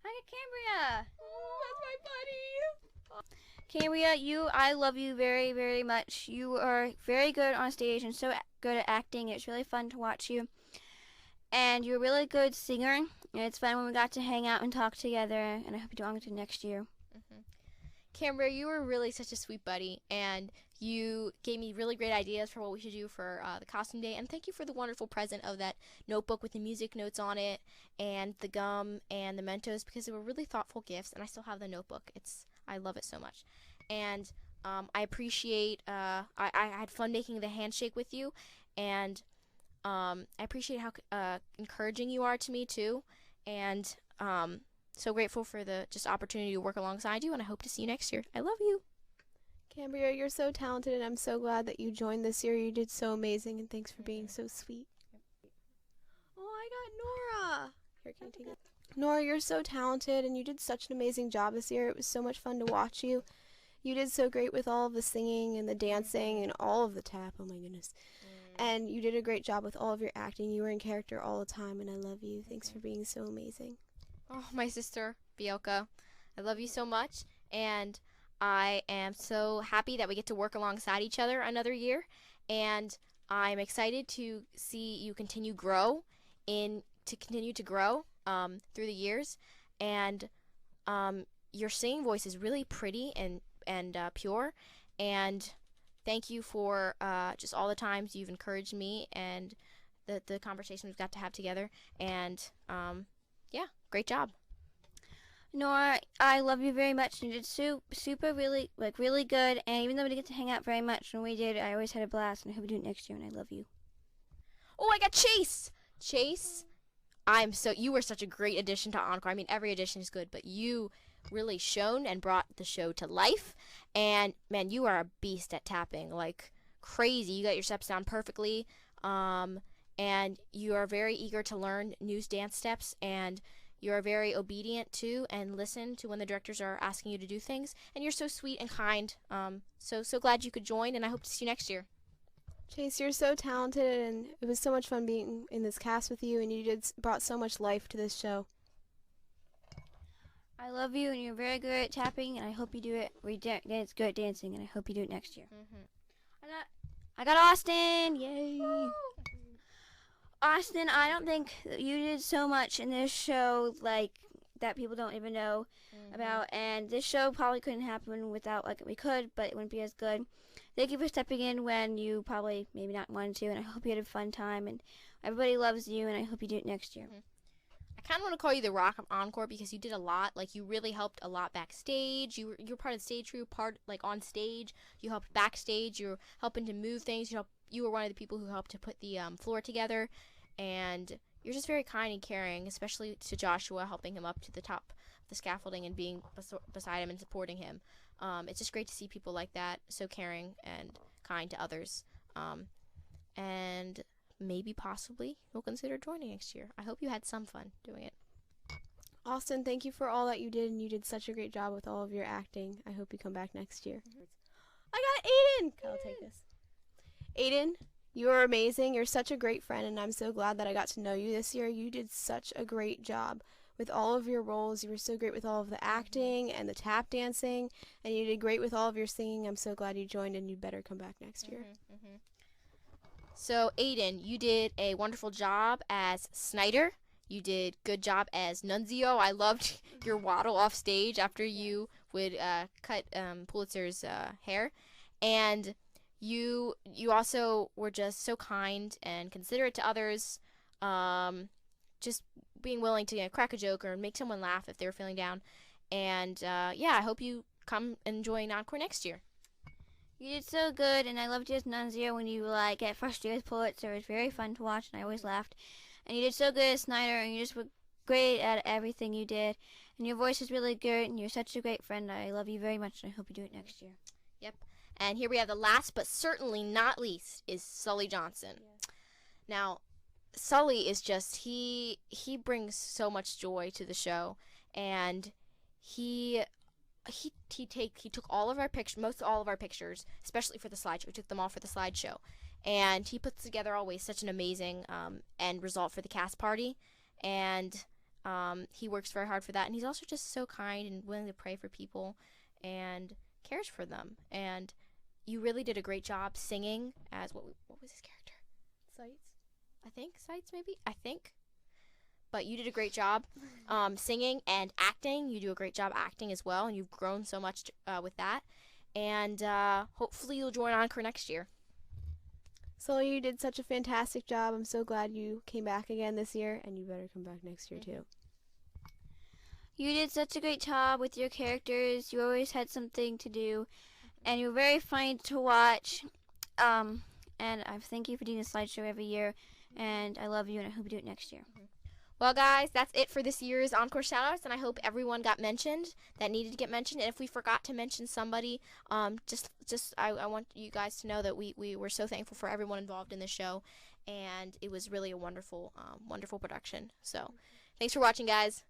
Speaker 2: I got Cambria.
Speaker 3: Oh, that's my buddy.
Speaker 2: Cambria, I love you very, very much. You are very good on stage and so good at acting. It's really fun to watch you. And you're a really good singer. And it's fun when we got to hang out and talk together. And I hope you do on to next year.
Speaker 1: Mm-hmm. Cambria, you were really such a sweet buddy, and you gave me really great ideas for what we should do for the costume day. And thank you for the wonderful present of that notebook with the music notes on it, and the gum and the Mentos, because they were really thoughtful gifts. And I still have the notebook. I love it so much. And I appreciate. I had fun making the handshake with you, and I appreciate how encouraging you are to me too. And so grateful for the opportunity to work alongside you, and I hope to see you next year. I love you.
Speaker 3: Cambria, you're so talented, and I'm so glad that you joined this year. You did so amazing, and thanks for being so sweet. Oh, I got Nora. Here, can you take it? Nora, you're so talented, and you did such an amazing job this year. It was so much fun to watch you. You did so great with all of the singing and the dancing and all of the tap. Oh, my goodness. And you did a great job with all of your acting. You were in character all the time, and I love you. Thanks for being so amazing.
Speaker 1: Oh, my sister, Bielka. I love you so much, and I am so happy that we get to work alongside each other another year, and I'm excited to see you continue to grow through the years, and your singing voice is really pretty and pure, and thank you for just all the times you've encouraged me and the conversation we've got to have together, and yeah, great job.
Speaker 2: Nora, I love you very much. You did super, really good. And even though we didn't get to hang out very much when we did, I always had a blast. And I hope we do it next year. And I love you.
Speaker 1: Oh, I got Chase. Chase, you were such a great addition to Encore. I mean, every addition is good, but you really shone and brought the show to life. And man, you are a beast at tapping, like crazy. You got your steps down perfectly. And you are very eager to learn new dance steps, and you are very obedient to and listen to when the directors are asking you to do things. And you're so sweet and kind. So glad you could join, and I hope to see you next year.
Speaker 3: Chase, you're so talented, and it was so much fun being in this cast with you, and you brought so much life to this show.
Speaker 2: I love you, and you're very good at tapping, and I hope you do it. It's good at dancing, and I hope you do it next year. I got Austin! Yay! Woo! Austin, I don't think you did so much in this show, like, that people don't even know about, and this show probably couldn't happen without, like, we could, but it wouldn't be as good. Thank you for stepping in when you probably maybe not wanted to, and I hope you had a fun time, and everybody loves you, and I hope you do it next year.
Speaker 1: I kind of want to call you the Rock of Encore because you did a lot. Like, you really helped a lot backstage. You're part of the stage crew, like, on stage. You helped backstage. You were helping to move things. You were one of the people who helped to put the floor together. And you're just very kind and caring, especially to Joshua, helping him up to the top of the scaffolding and being beside him and supporting him. It's just great to see people like that, so caring and kind to others. And maybe possibly you'll consider joining next year. I hope you had some fun doing it.
Speaker 3: Austin, thank you for all that you did, and you did such a great job with all of your acting. I hope you come back next year. I got Aiden! I'll take this. Aiden, you are amazing. You're such a great friend, and I'm so glad that I got to know you this year. You did such a great job with all of your roles. You were so great with all of the acting and the tap dancing, and you did great with all of your singing. I'm so glad you joined, and you better come back next year.
Speaker 1: So, Aiden, you did a wonderful job as Snyder. You did good job as Nunzio. I loved your waddle off stage after you would cut Pulitzer's hair. And you also were just so kind and considerate to others. Just being willing to crack a joke or make someone laugh if they were feeling down. And, I hope you come and join Encore next year.
Speaker 2: You did so good, and I loved you as Nunzio when you get frustrated with Pulitzer. It was very fun to watch, and I always laughed. And you did so good as Snyder, and you just were great at everything you did. And your voice is really good, and you're such a great friend. I love you very much, and I hope you do it next year.
Speaker 1: Yep. And here we have the last, but certainly not least, is Sully Johnson. Yeah. Now, Sully is just, he brings so much joy to the show, and he took all of our pictures, most all of our pictures, especially for the slideshow. We took them all for the slideshow, and he puts together always such an amazing end result for the cast party, and he works very hard for that, and he's also just so kind and willing to pray for people and cares for them. And you really did a great job singing as what was his character? Sights maybe. But you did a great job singing and acting. You do a great job acting as well, and you've grown so much with that. And hopefully you'll join Encore next year.
Speaker 3: Sully, you did such a fantastic job. I'm so glad you came back again this year, and you better come back next year too.
Speaker 2: You did such a great job with your characters. You always had something to do, and you were very funny to watch. And I thank you for doing the slideshow every year, and I love you, and I hope you do it next year.
Speaker 1: Well, guys, that's it for this year's Encore shoutouts, and I hope everyone got mentioned that needed to get mentioned. And if we forgot to mention somebody, I want you guys to know that we were so thankful for everyone involved in the show, and it was really a wonderful, wonderful production. So, thanks for watching, guys.